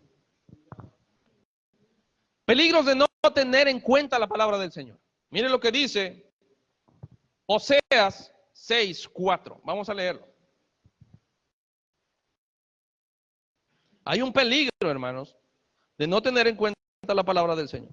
Peligros de no tener en cuenta la palabra del Señor. Miren lo que dice Oseas 6:4. Vamos a leerlo. Hay un peligro, hermanos, de no tener en cuenta la palabra del Señor.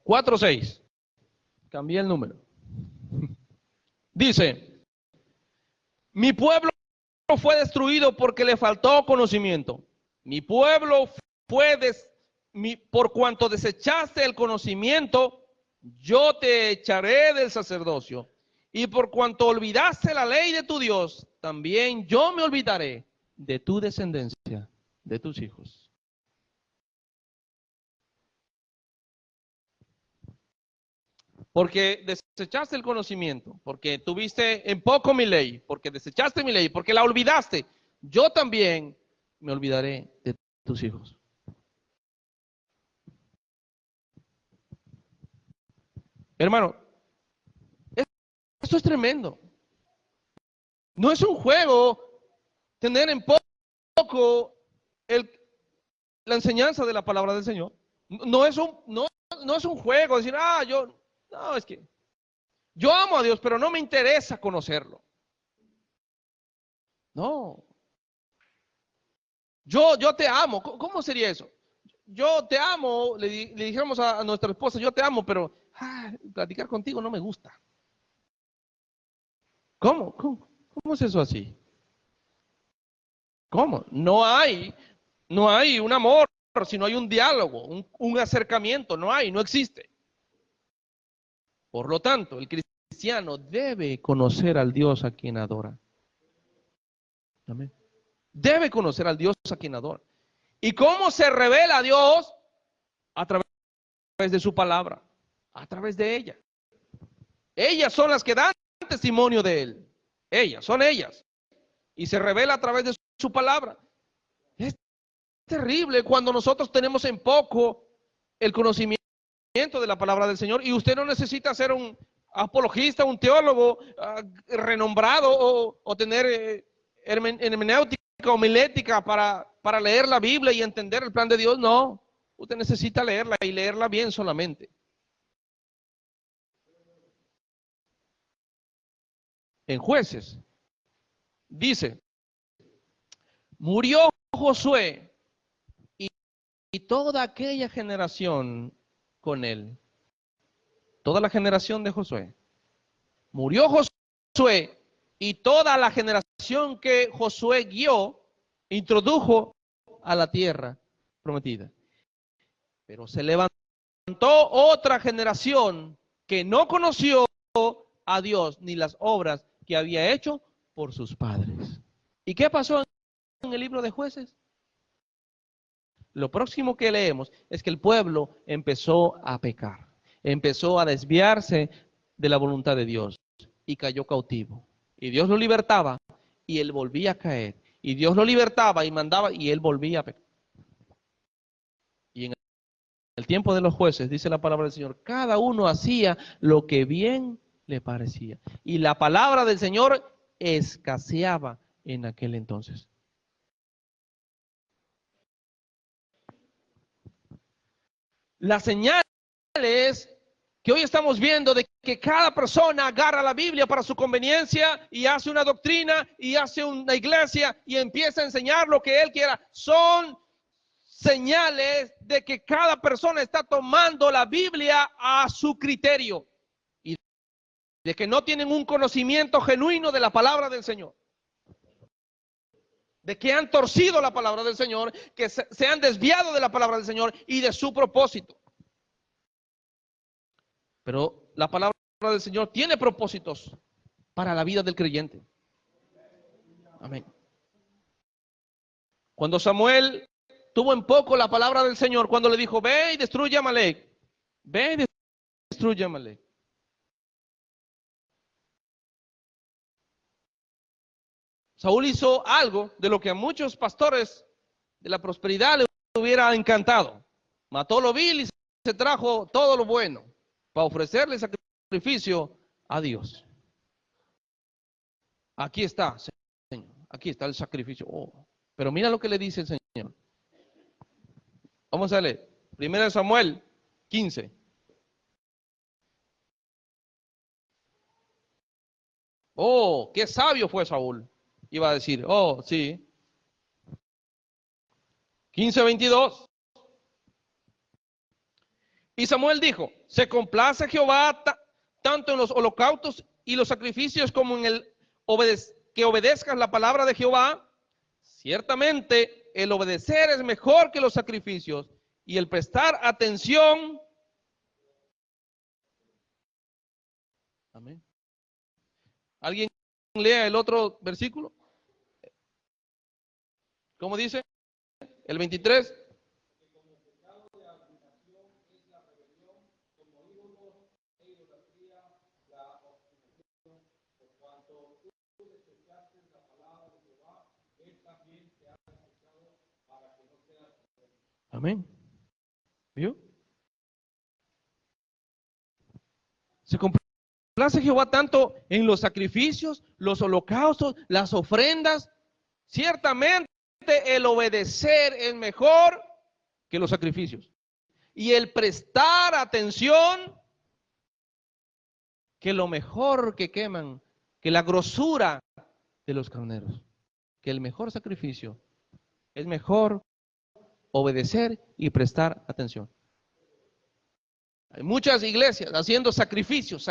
Cuatro seis. Cambié el número. Dice, mi pueblo fue destruido porque le faltó conocimiento. Mi pueblo fue por cuanto desechaste el conocimiento, yo te echaré del sacerdocio. Y por cuanto olvidaste la ley de tu Dios, también yo me olvidaré de tu descendencia, de tus hijos. Porque desechaste el conocimiento, porque tuviste en poco mi ley, porque desechaste mi ley, porque la olvidaste, yo también me olvidaré de tus hijos. Hermano, esto es tremendo. No es un juego tener en poco la enseñanza de la palabra del Señor. No es un juego decir, no, es que yo amo a Dios, pero no me interesa conocerlo. No. Yo te amo. ¿Cómo sería eso? Yo te amo, le dijéramos a nuestra esposa, yo te amo, pero platicar contigo no me gusta. ¿Cómo es eso así? ¿Cómo? No hay un amor, sino hay un diálogo, un acercamiento, no existe. Por lo tanto, el cristiano debe conocer al Dios a quien adora. Amén. Debe conocer al Dios a quien adora. ¿Y cómo se revela a Dios? A través de su palabra, a través de ella. Ellas son las que dan testimonio de Él. Son ellas. y se revela a través de su palabra. Es terrible cuando nosotros tenemos en poco el conocimiento de la palabra del Señor, y usted no necesita ser un apologista, un teólogo renombrado o tener hermenéutica homilética para leer la Biblia y entender el plan de Dios. No, usted necesita leerla y leerla bien solamente. En Jueces dice: murió Josué y toda aquella generación con él. Toda la generación de Josué. Murió Josué y toda la generación que Josué guió, introdujo a la tierra prometida. Pero se levantó otra generación que no conoció a Dios ni las obras que había hecho por sus padres. ¿Y qué pasó en el libro de Jueces? Lo próximo que leemos es que el pueblo empezó a pecar, empezó a desviarse de la voluntad de Dios y cayó cautivo. Y Dios lo libertaba y él volvía a caer. Y Dios lo libertaba y mandaba y él volvía a pecar. Y en el tiempo de los jueces, dice la palabra del Señor, cada uno hacía lo que bien le parecía. Y la palabra del Señor escaseaba en aquel entonces. La señal es que hoy estamos viendo de que cada persona agarra la Biblia para su conveniencia y hace una doctrina y hace una iglesia y empieza a enseñar lo que él quiera. Son señales de que cada persona está tomando la Biblia a su criterio y de que no tienen un conocimiento genuino de la palabra del Señor. De que han torcido la palabra del Señor, que se han desviado de la palabra del Señor y de su propósito. Pero la palabra del Señor tiene propósitos para la vida del creyente. Amén. Cuando Samuel tuvo en poco la palabra del Señor, cuando le dijo, ve y destruye a Amalek, ve y destruye a Amalek. Saúl hizo algo de lo que a muchos pastores de la prosperidad le hubiera encantado. Mató lo vil y se trajo todo lo bueno para ofrecerle sacrificio a Dios. Aquí está, Señor, aquí está el sacrificio. Oh, pero mira lo que le dice el Señor. Vamos a leer. 1 Samuel 15. Oh, qué sabio fue Saúl. Iba a decir, oh, sí. 15:22. Y Samuel dijo, se complace Jehová tanto en los holocaustos y los sacrificios como en el que obedezcas la palabra de Jehová. Ciertamente el obedecer es mejor que los sacrificios y el prestar atención. Amén. ¿Alguien lea el otro versículo? ¿Cómo dice? El 23. Amén. ¿Vio? Se complace Jehová tanto en los sacrificios, los holocaustos, las ofrendas. Ciertamente el obedecer es mejor que los sacrificios. Y el prestar atención que lo mejor que queman, que la grosura de los carneros. Que el mejor sacrificio es mejor obedecer y prestar atención. Hay muchas iglesias haciendo sacrificios,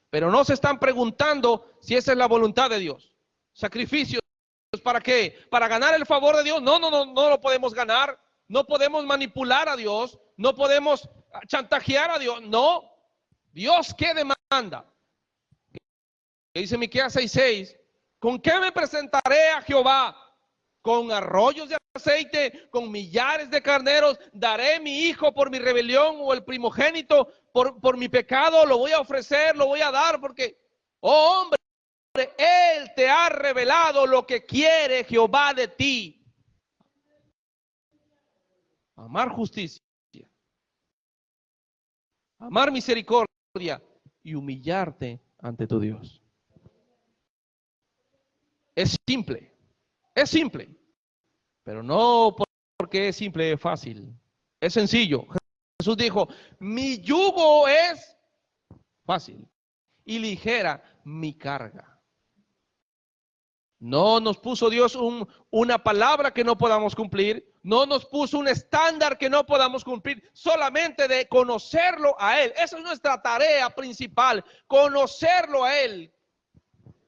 pero no se están preguntando si esa es la voluntad de Dios. Sacrificios, ¿para qué? ¿Para ganar el favor de Dios? No lo podemos ganar. No podemos manipular a Dios. No podemos chantajear a Dios. No. Dios, ¿qué demanda? Dice Miqueas 6:6, ¿con qué me presentaré a Jehová? Con arroyos de aceite, con millares de carneros, daré mi hijo por mi rebelión o el primogénito por mi pecado, lo voy a ofrecer, lo voy a dar porque, oh hombre, Él te ha revelado lo que quiere Jehová de ti. Amar justicia, amar misericordia y humillarte ante tu Dios. Es simple, pero no porque es simple, es fácil, es sencillo. Jesús dijo, mi yugo es fácil y ligera mi carga. No nos puso Dios una palabra que no podamos cumplir, no nos puso un estándar que no podamos cumplir, solamente de conocerlo a Él. Esa es nuestra tarea principal, conocerlo a Él.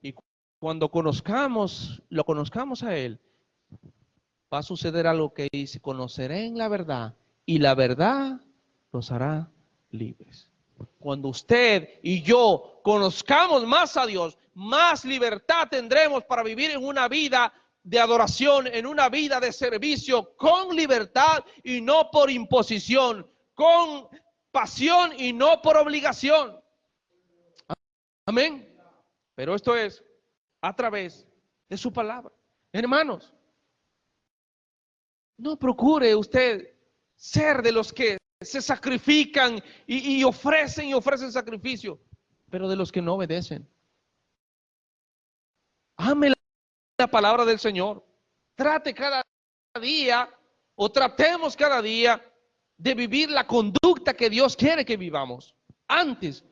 Y cuando lo conozcamos a Él, va a suceder algo que dice, conoceré en la verdad y la verdad los hará libres. Cuando usted y yo conozcamos más a Dios, más libertad tendremos para vivir en una vida de adoración, en una vida de servicio, con libertad y no por imposición, con pasión y no por obligación. Amén. Pero esto es a través de su palabra. Hermanos, no procure usted ser de los que se sacrifican y ofrecen sacrificio, pero de los que no obedecen. Ame la palabra del Señor. Trate cada día o tratemos cada día de vivir la conducta que Dios quiere que vivamos antes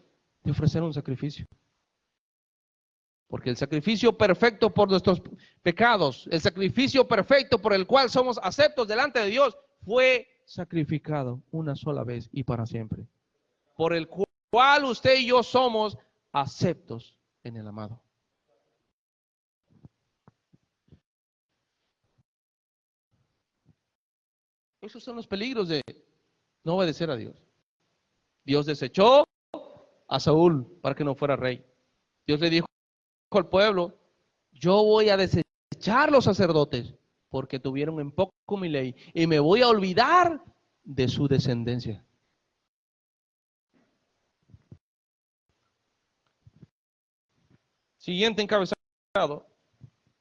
de ofrecer un sacrificio. Porque el sacrificio perfecto por nuestros pecados, el sacrificio perfecto por el cual somos aceptos delante de Dios, fue sacrificado una sola vez y para siempre. Por el cual usted y yo somos aceptos en el amado. Esos son los peligros de no obedecer a Dios. Dios desechó a Saúl para que no fuera rey. Dios le dijo al pueblo, yo voy a desechar los sacerdotes porque tuvieron en poco mi ley y me voy a olvidar de su descendencia. Siguiente encabezado.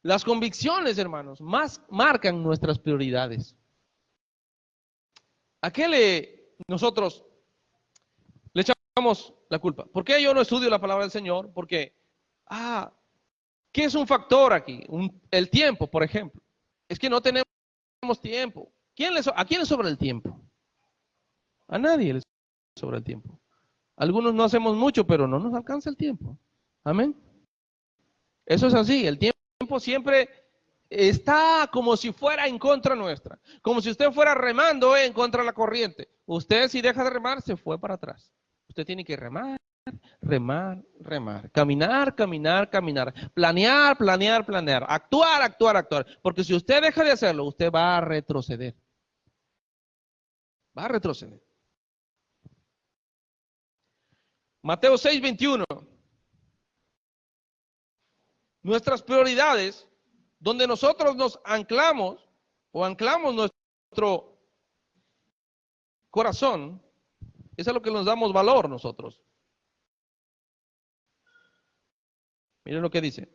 Las convicciones, hermanos, más marcan nuestras prioridades. ¿A qué nosotros le echamos la culpa? ¿Por qué yo no estudio la palabra del Señor? Porque, ¿qué es un factor aquí? El tiempo, por ejemplo. Es que no tenemos tiempo. ¿A quién le sobra el tiempo? A nadie le sobra el tiempo. Algunos no hacemos mucho, pero no nos alcanza el tiempo. Amén. Eso es así. El tiempo siempre está como si fuera en contra nuestra. Como si usted fuera remando en contra de la corriente. Usted, si deja de remar, se fue para atrás. Usted tiene que remar. Caminar. Planear. Actuar. Porque si usted deja de hacerlo, usted va a retroceder. Mateo 6:21. Nuestras prioridades, donde nosotros nos anclamos nuestro corazón, es a lo que nos damos valor nosotros. Miren lo que dice.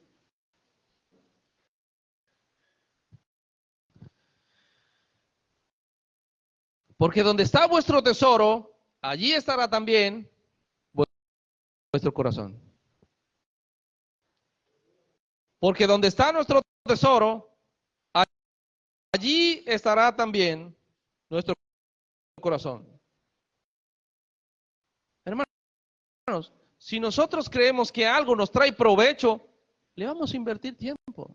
Porque donde está vuestro tesoro, allí estará también vuestro corazón. Porque donde está nuestro tesoro, allí estará también nuestro corazón. Hermanos, si nosotros creemos que algo nos trae provecho, le vamos a invertir tiempo.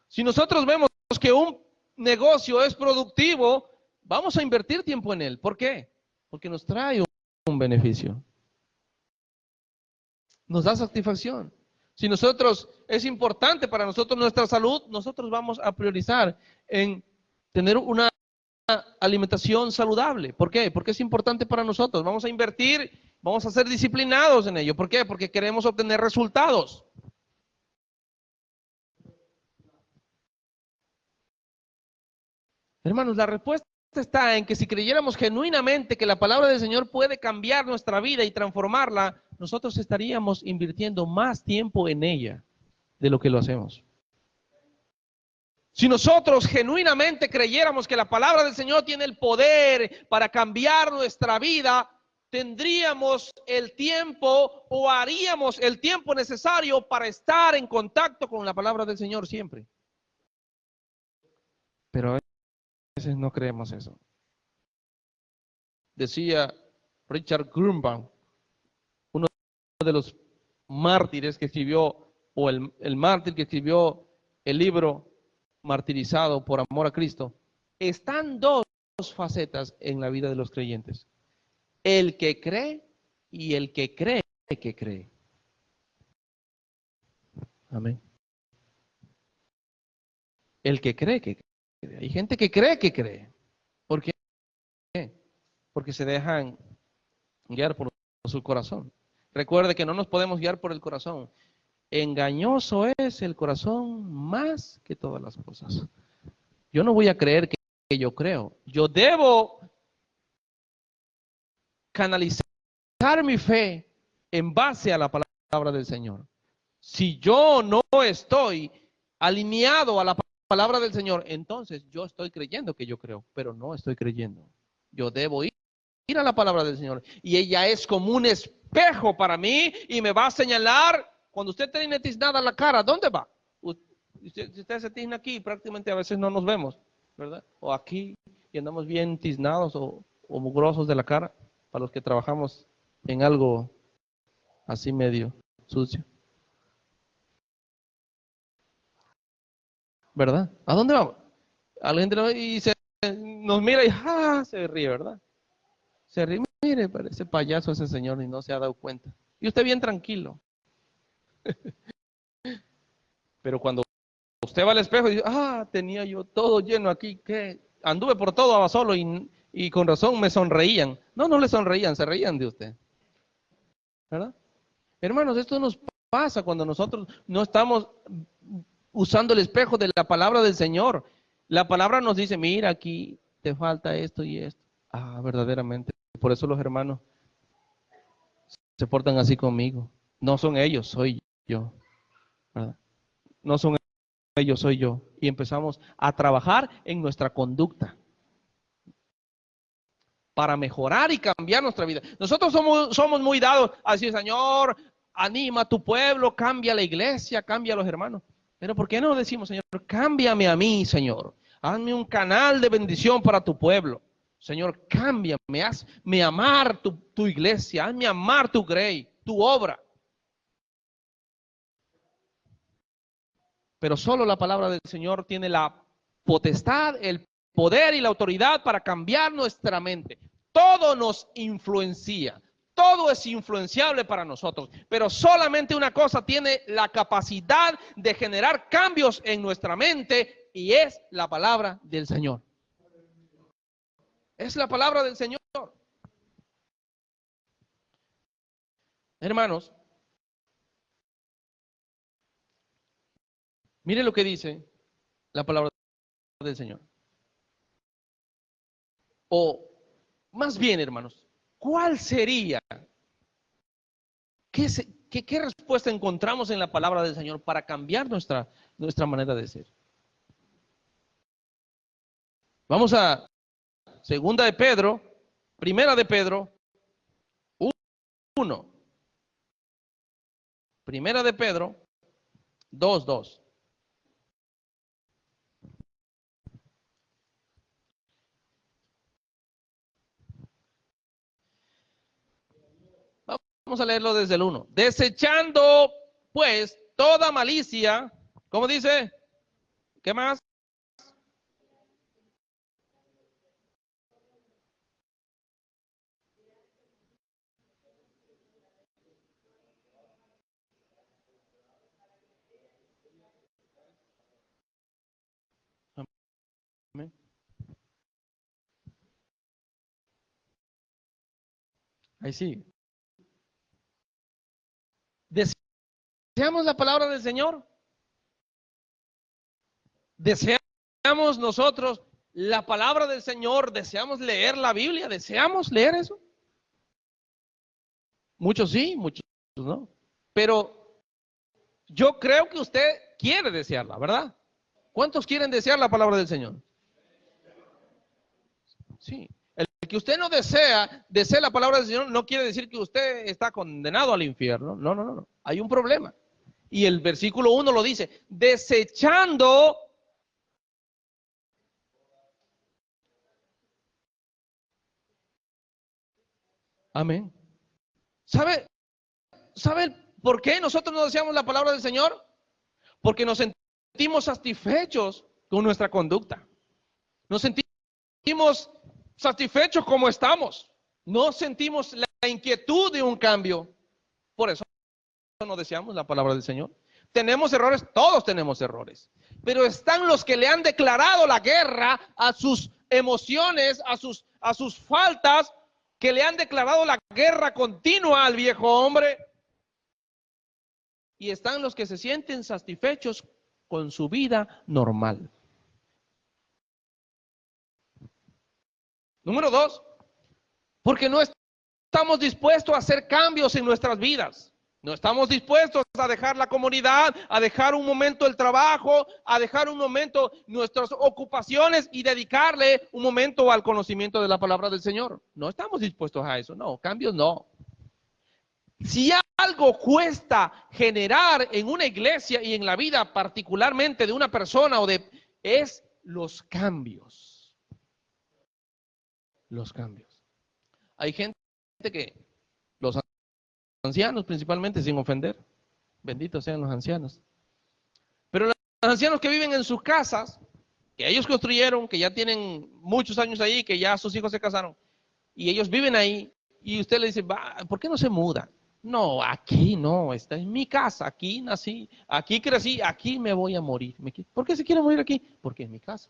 Si nosotros vemos que un negocio es productivo, vamos a invertir tiempo en él. ¿Por qué? Porque nos trae un beneficio. Nos da satisfacción. Si es importante para nosotros nuestra salud, nosotros vamos a priorizar en tener una alimentación saludable. ¿Por qué? Porque es importante para nosotros. Vamos a invertir, vamos a ser disciplinados en ello. ¿Por qué? Porque queremos obtener resultados. Hermanos, la respuesta está en que si creyéramos genuinamente que la palabra del Señor puede cambiar nuestra vida y transformarla, nosotros estaríamos invirtiendo más tiempo en ella. de lo que lo hacemos. Si nosotros genuinamente creyéramos que la palabra del Señor tiene el poder para cambiar nuestra vida, tendríamos el tiempo o haríamos el tiempo necesario para estar en contacto con la palabra del Señor siempre. Pero a veces no creemos eso. Decía Richard Grunbaum, uno de los mártires que escribió, o el mártir que escribió el libro Martirizado por amor a Cristo, están dos facetas en la vida de los creyentes: el que cree y el que cree que cree. Amén. El que cree que cree. Hay gente que cree que cree. ¿Por qué? Porque se dejan guiar por su corazón. Recuerde que no nos podemos guiar por el corazón. Engañoso es el corazón más que todas las cosas. Yo no voy a creer que yo creo. Yo debo canalizar mi fe en base a la palabra del Señor. Si yo no estoy alineado a la palabra del Señor, entonces yo estoy creyendo que yo creo, pero no estoy creyendo. Yo debo ir a la palabra del Señor, y ella es como un espejo para mí y me va a señalar. Cuando usted tiene tiznada la cara, ¿dónde va? Si usted se tizna aquí, prácticamente a veces no nos vemos, ¿verdad? O aquí, y andamos bien tiznados o mugrosos de la cara, para los que trabajamos en algo así medio sucio. ¿Verdad? ¿A dónde vamos? A la gente nos mira y se ríe, ¿verdad? Se ríe, mire, parece payaso ese señor y no se ha dado cuenta. Y usted bien tranquilo. Pero cuando usted va al espejo y dice, tenía yo todo lleno aquí, que anduve por todo solo y con razón me sonreían. No, no le sonreían, se reían de usted. ¿Verdad? Hermanos, esto nos pasa cuando nosotros no estamos usando el espejo de la palabra del Señor. La palabra nos dice, mira, aquí te falta esto y esto. Verdaderamente. Por eso los hermanos se portan así conmigo. No son ellos, soy yo. ¿Verdad? No son ellos, soy yo. Y empezamos a trabajar en nuestra conducta para mejorar y cambiar nuestra vida. Nosotros somos muy dados a decir, Señor, anima a tu pueblo, cambia la iglesia, cambia a los hermanos. Pero ¿por qué no decimos, Señor, cámbiame a mí, Señor? Hazme un canal de bendición para tu pueblo. Señor, cámbiame, hazme amar tu iglesia, hazme amar tu grey, tu obra. Pero solo la palabra del Señor tiene la potestad, el poder y la autoridad para cambiar nuestra mente. Todo nos influencia, todo es influenciable para nosotros, pero solamente una cosa tiene la capacidad de generar cambios en nuestra mente, y es la palabra del Señor. Es la palabra del Señor. Hermanos, mire lo que dice la palabra del Señor. O más bien, hermanos, ¿cuál sería? ¿Qué respuesta encontramos en la palabra del Señor para cambiar nuestra manera de ser? Vamos a segunda de Pedro, primera de Pedro 1. Primera de Pedro 2:2. Vamos a leerlo desde el 1. Desechando, pues, toda malicia, ¿cómo dice? ¿Qué más? Amén. Ahí sí. ¿Deseamos la palabra del Señor? ¿Deseamos nosotros la palabra del Señor? ¿Deseamos leer la Biblia? ¿Deseamos leer eso? Muchos sí, muchos no. Pero Yo creo que usted quiere desearla, ¿verdad? ¿Cuántos quieren desear la palabra del Señor? Sí. El que usted no desea la palabra del Señor, no quiere decir que usted está condenado al infierno. No, no, no, no. Hay un problema. Y el versículo 1 lo dice, desechando. Amén. ¿Sabe por qué nosotros no deseamos la palabra del Señor? Porque nos sentimos satisfechos con nuestra conducta. Nos sentimos satisfechos como estamos. No sentimos la inquietud de un cambio. Por eso no deseamos la palabra del Señor. Tenemos errores, todos tenemos errores. Pero están los que le han declarado la guerra a sus emociones, a sus faltas, que le han declarado la guerra continua al viejo hombre. Y están los que se sienten satisfechos con su vida normal. Número 2, porque no estamos dispuestos a hacer cambios en nuestras vidas. No estamos dispuestos a dejar la comunidad, a dejar un momento el trabajo, a dejar un momento nuestras ocupaciones y dedicarle un momento al conocimiento de la palabra del Señor. No estamos dispuestos a eso, no, cambios no. Si algo cuesta generar en una iglesia y en la vida particularmente de una persona es los cambios. Los cambios. Hay gente que, los ancianos principalmente, sin ofender, benditos sean los ancianos, pero los ancianos que viven en sus casas, que ellos construyeron, que ya tienen muchos años ahí, que ya sus hijos se casaron, y ellos viven ahí, y usted le dice, ¿por qué no se muda? No, aquí no, esta es mi casa, aquí nací, aquí crecí, aquí me voy a morir. ¿Por qué se quiere morir aquí? Porque es mi casa,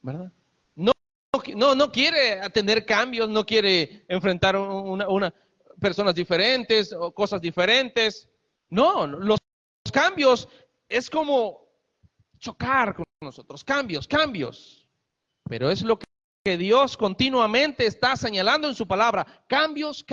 ¿verdad? No quiere tener cambios, no quiere enfrentar una personas diferentes o cosas diferentes. No, los cambios es como chocar con nosotros. Cambios. Pero es lo que Dios continuamente está señalando en su palabra. Cambios.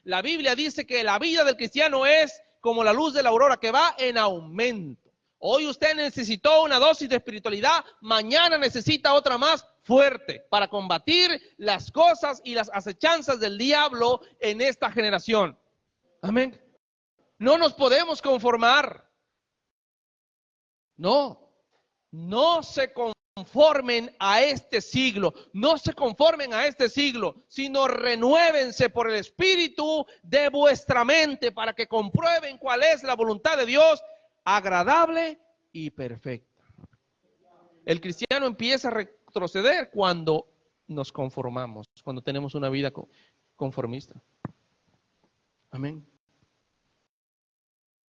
La Biblia dice que la vida del cristiano es como la luz de la aurora que va en aumento. Hoy usted necesitó una dosis de espiritualidad, mañana necesita otra más fuerte para combatir las cosas y las acechanzas del diablo en esta generación. Amén. No nos podemos conformar. No se conformen a este siglo, sino renuévense por el espíritu de vuestra mente para que comprueben cuál es la voluntad de Dios, agradable y perfecta. El cristiano empieza a retroceder cuando nos conformamos, cuando tenemos una vida conformista. Amén.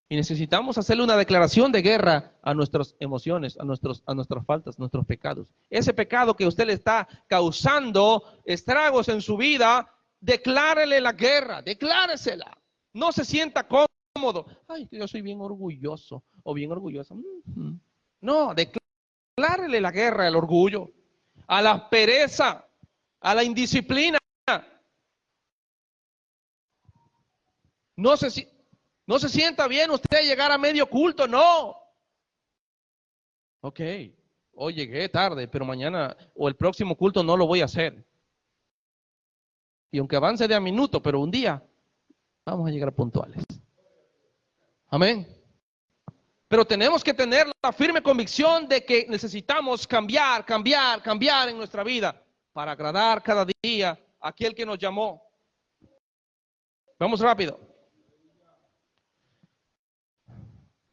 Y necesitamos hacerle una declaración de guerra a nuestras emociones, a nuestras faltas, nuestros pecados. Ese pecado que usted le está causando estragos en su vida, declárele la guerra, decláresela. No se sienta cómodo. Ay, yo soy bien orgulloso o bien orgullosa. No, declárele la guerra al orgullo, a la pereza, a la indisciplina. No se sienta bien usted llegar a medio culto, no. Ok, hoy llegué tarde, pero mañana o el próximo culto no lo voy a hacer. Y aunque avance de a minuto, pero un día vamos a llegar puntuales. Amén. Pero tenemos que tener la firme convicción de que necesitamos cambiar en nuestra vida para agradar cada día a aquel que nos llamó. Vamos rápido.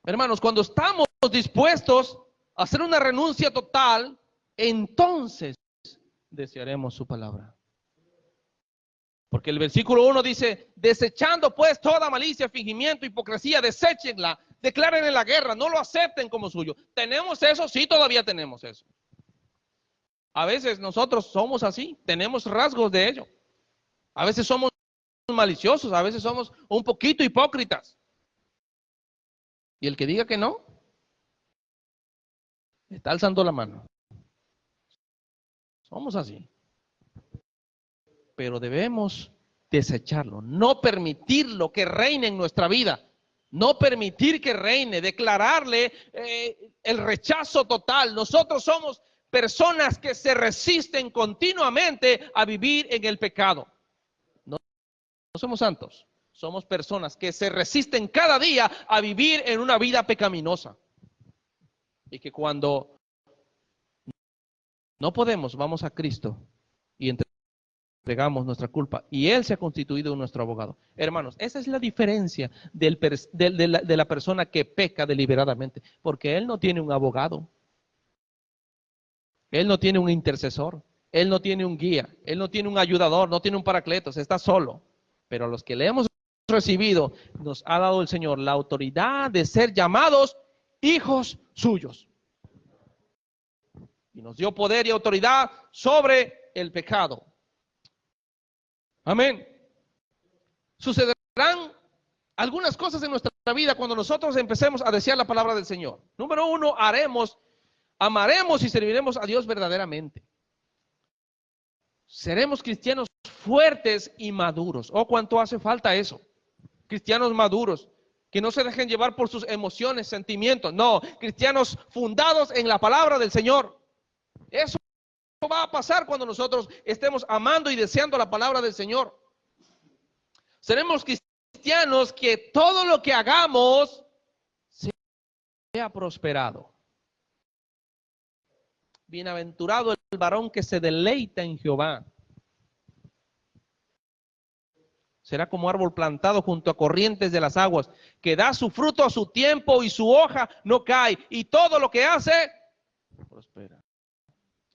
Hermanos, cuando estamos dispuestos a hacer una renuncia total, entonces desearemos su palabra. Porque el versículo 1 dice, desechando pues toda malicia, fingimiento, hipocresía, deséchenla, declárenle la guerra, no lo acepten como suyo. ¿Tenemos eso? Sí, todavía tenemos eso. A veces nosotros somos así, tenemos rasgos de ello. A veces somos maliciosos, a veces somos un poquito hipócritas. Y el que diga que no, está alzando la mano. Somos así. Pero debemos desecharlo, no permitirlo que reine en nuestra vida. No permitir que reine, declararle el rechazo total. Nosotros somos personas que se resisten continuamente a vivir en el pecado. No somos santos, somos personas que se resisten cada día a vivir en una vida pecaminosa. Y que no podemos, vamos a Cristo y entregamos nuestra culpa y Él se ha constituido nuestro abogado. Hermanos, esa es la diferencia de la persona que peca deliberadamente, porque Él no tiene un abogado, Él no tiene un intercesor, Él no tiene un guía, Él no tiene un ayudador, no tiene un paracletos, está solo. Pero a los que le hemos recibido, nos ha dado el Señor la autoridad de ser llamados hijos suyos. Y nos dio poder y autoridad sobre el pecado. Amén. Sucederán algunas cosas en nuestra vida cuando nosotros empecemos a desear la palabra del Señor. Número uno, amaremos y serviremos a Dios verdaderamente. Seremos cristianos fuertes y maduros. Oh, cuánto hace falta eso. Cristianos maduros, que no se dejen llevar por sus emociones, sentimientos. No, cristianos fundados en la palabra del Señor. Eso va a pasar cuando nosotros estemos amando y deseando la palabra del Señor. Seremos cristianos que todo lo que hagamos sea prosperado. Bienaventurado el varón que se deleita en Jehová. Será como árbol plantado junto a corrientes de las aguas, que da su fruto a su tiempo y su hoja no cae. Y todo lo que hace, prospera.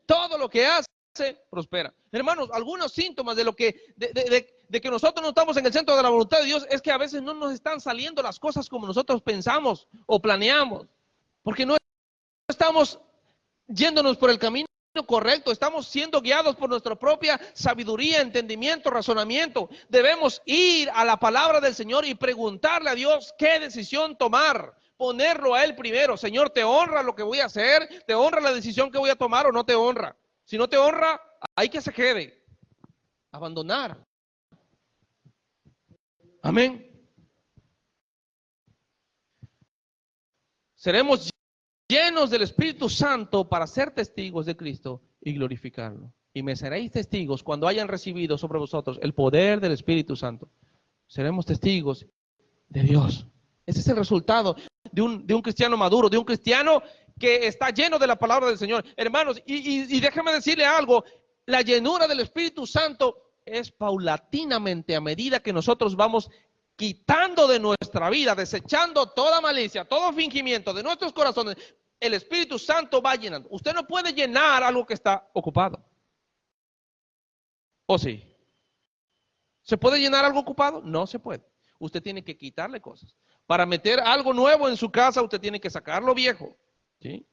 Todo lo que hace, prospera. Hermanos, algunos síntomas de que nosotros no estamos en el centro de la voluntad de Dios es que a veces no nos están saliendo las cosas como nosotros pensamos o planeamos. Porque no estamos yéndonos por el camino correcto, estamos siendo guiados por nuestra propia sabiduría, entendimiento, razonamiento. Debemos ir a la palabra del Señor y preguntarle a Dios qué decisión tomar, ponerlo a Él primero. Señor, ¿te honra lo que voy a hacer? ¿Te honra la decisión que voy a tomar o no te honra? Si no te honra, hay que se quede. Abandonar. Amén. Seremos llenos del Espíritu Santo para ser testigos de Cristo y glorificarlo. Y me seréis testigos cuando hayan recibido sobre vosotros el poder del Espíritu Santo. Seremos testigos de Dios. Ese es el resultado de un cristiano maduro, de un cristiano que está lleno de la palabra del Señor. Hermanos, y déjeme decirle algo, la llenura del Espíritu Santo es paulatinamente a medida que nosotros vamos quitando de nuestra vida, desechando toda malicia, todo fingimiento de nuestros corazones. El Espíritu Santo va llenando. Usted no puede llenar algo que está ocupado. ¿O sí? ¿Se puede llenar algo ocupado? No se puede. Usted tiene que quitarle cosas. Para meter algo nuevo en su casa, usted tiene que sacar lo viejo. ¿Sí?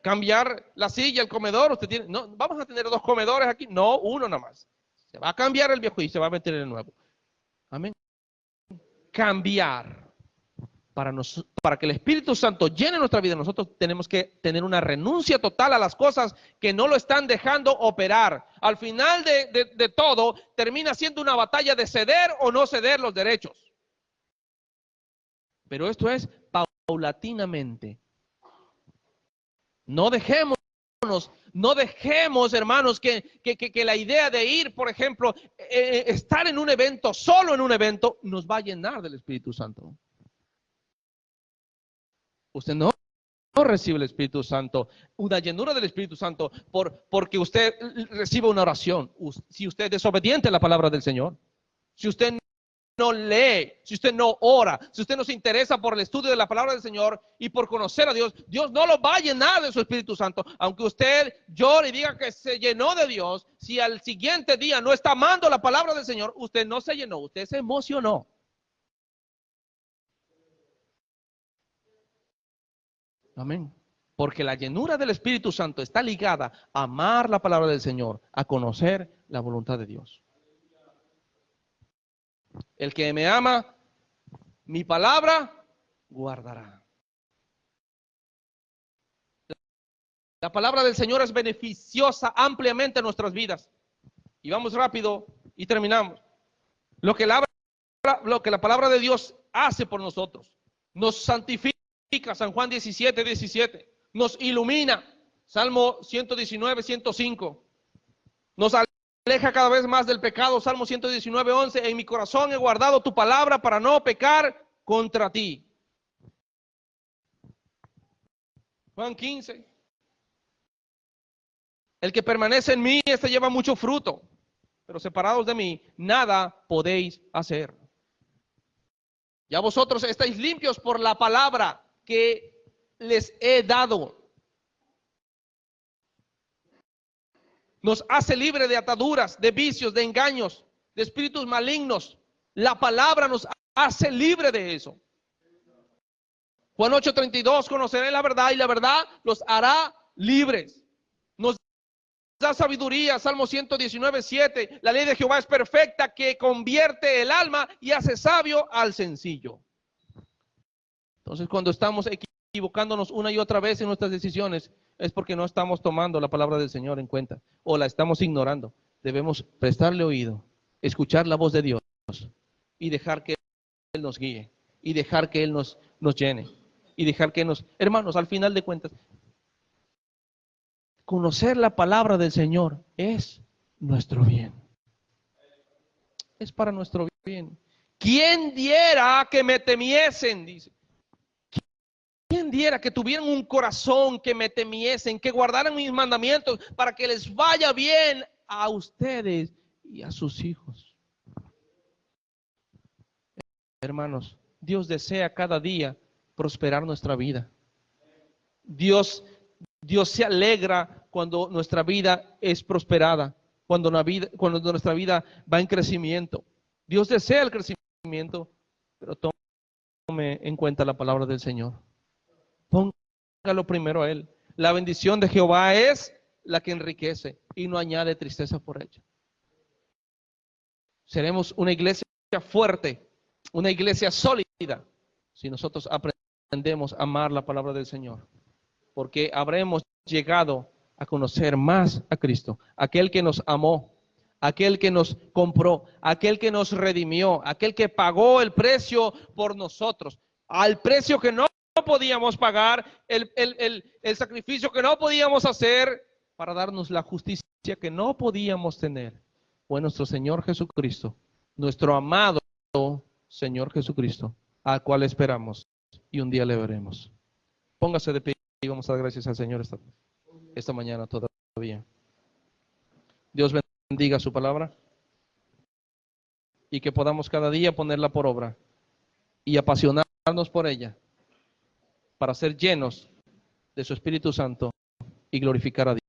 Cambiar la silla, el comedor. Usted tiene, no, vamos a tener 2 comedores aquí. No, uno nada más. Se va a cambiar el viejo y se va a meter el nuevo. Amén. Cambiar. Para que el Espíritu Santo llene nuestra vida, nosotros tenemos que tener una renuncia total a las cosas que no lo están dejando operar. Al final de todo, termina siendo una batalla de ceder o no ceder los derechos. Pero esto es paulatinamente. No dejemos, hermanos, que la idea de ir, por ejemplo, estar en un evento, solo en un evento, nos va a llenar del Espíritu Santo. Usted no recibe el Espíritu Santo, una llenura del Espíritu Santo porque usted recibe una oración. Si usted es desobediente a la palabra del Señor, si usted no lee, si usted no ora, si usted no se interesa por el estudio de la palabra del Señor y por conocer a Dios, Dios no lo va a llenar de su Espíritu Santo. Aunque usted llore y diga que se llenó de Dios, si al siguiente día no está amando la palabra del Señor, usted no se llenó, usted se emocionó. Amén. Porque la llenura del Espíritu Santo está ligada a amar la palabra del Señor, a conocer la voluntad de Dios. El que me ama, mi palabra guardará. La palabra del Señor es beneficiosa ampliamente en nuestras vidas. Y vamos rápido y terminamos. Lo que la lo que la palabra de Dios hace por nosotros. Nos santifica, San Juan 17, 17. Nos ilumina, Salmo 119, 105. Nos aleja cada vez más del pecado, Salmo 119, 11. En mi corazón he guardado tu palabra para no pecar contra ti. Juan 15. El que permanece en mí, este lleva mucho fruto, pero separados de mí, nada podéis hacer. Ya vosotros estáis limpios por la palabra que les he dado. Nos hace libre de ataduras, de vicios, de engaños, de espíritus malignos. La palabra nos hace libre de eso. Juan 8:32, conoceré la verdad y la verdad los hará libres. Nos da sabiduría, Salmo 119, 7. La ley de Jehová es perfecta, que convierte el alma y hace sabio al sencillo. Entonces, cuando estamos equivocándonos una y otra vez en nuestras decisiones, es porque no estamos tomando la palabra del Señor en cuenta o la estamos ignorando. Debemos prestarle oído, escuchar la voz de Dios y dejar que Él nos guíe y dejar que Él nos llene y dejar que nos... Hermanos, al final de cuentas, conocer la palabra del Señor es nuestro bien. Es para nuestro bien. ¿Quién diera que me temiesen? Dice. ¿Quién diera que tuvieran un corazón que me temiesen, que guardaran mis mandamientos para que les vaya bien a ustedes y a sus hijos? Hermanos, Dios desea cada día prosperar nuestra vida. Dios se alegra cuando nuestra vida es prosperada, cuando nuestra vida va en crecimiento. Dios desea el crecimiento, pero tome en cuenta la palabra del Señor. Póngalo primero a Él. La bendición de Jehová es la que enriquece y no añade tristeza por ella. Seremos una iglesia fuerte, una iglesia sólida, si nosotros aprendemos a amar la palabra del Señor. Porque habremos llegado a conocer más a Cristo, aquel que nos amó, aquel que nos compró, aquel que nos redimió, aquel que pagó el precio por nosotros, al precio que no podíamos pagar, el sacrificio que no podíamos hacer para darnos la justicia que no podíamos tener. Fue nuestro Señor Jesucristo, nuestro amado Señor Jesucristo, al cual esperamos y un día le veremos. Póngase de pie y vamos a dar gracias al Señor esta mañana todavía. Dios bendiga su palabra y que podamos cada día ponerla por obra y apasionarnos por ella para ser llenos de su Espíritu Santo y glorificar a Dios.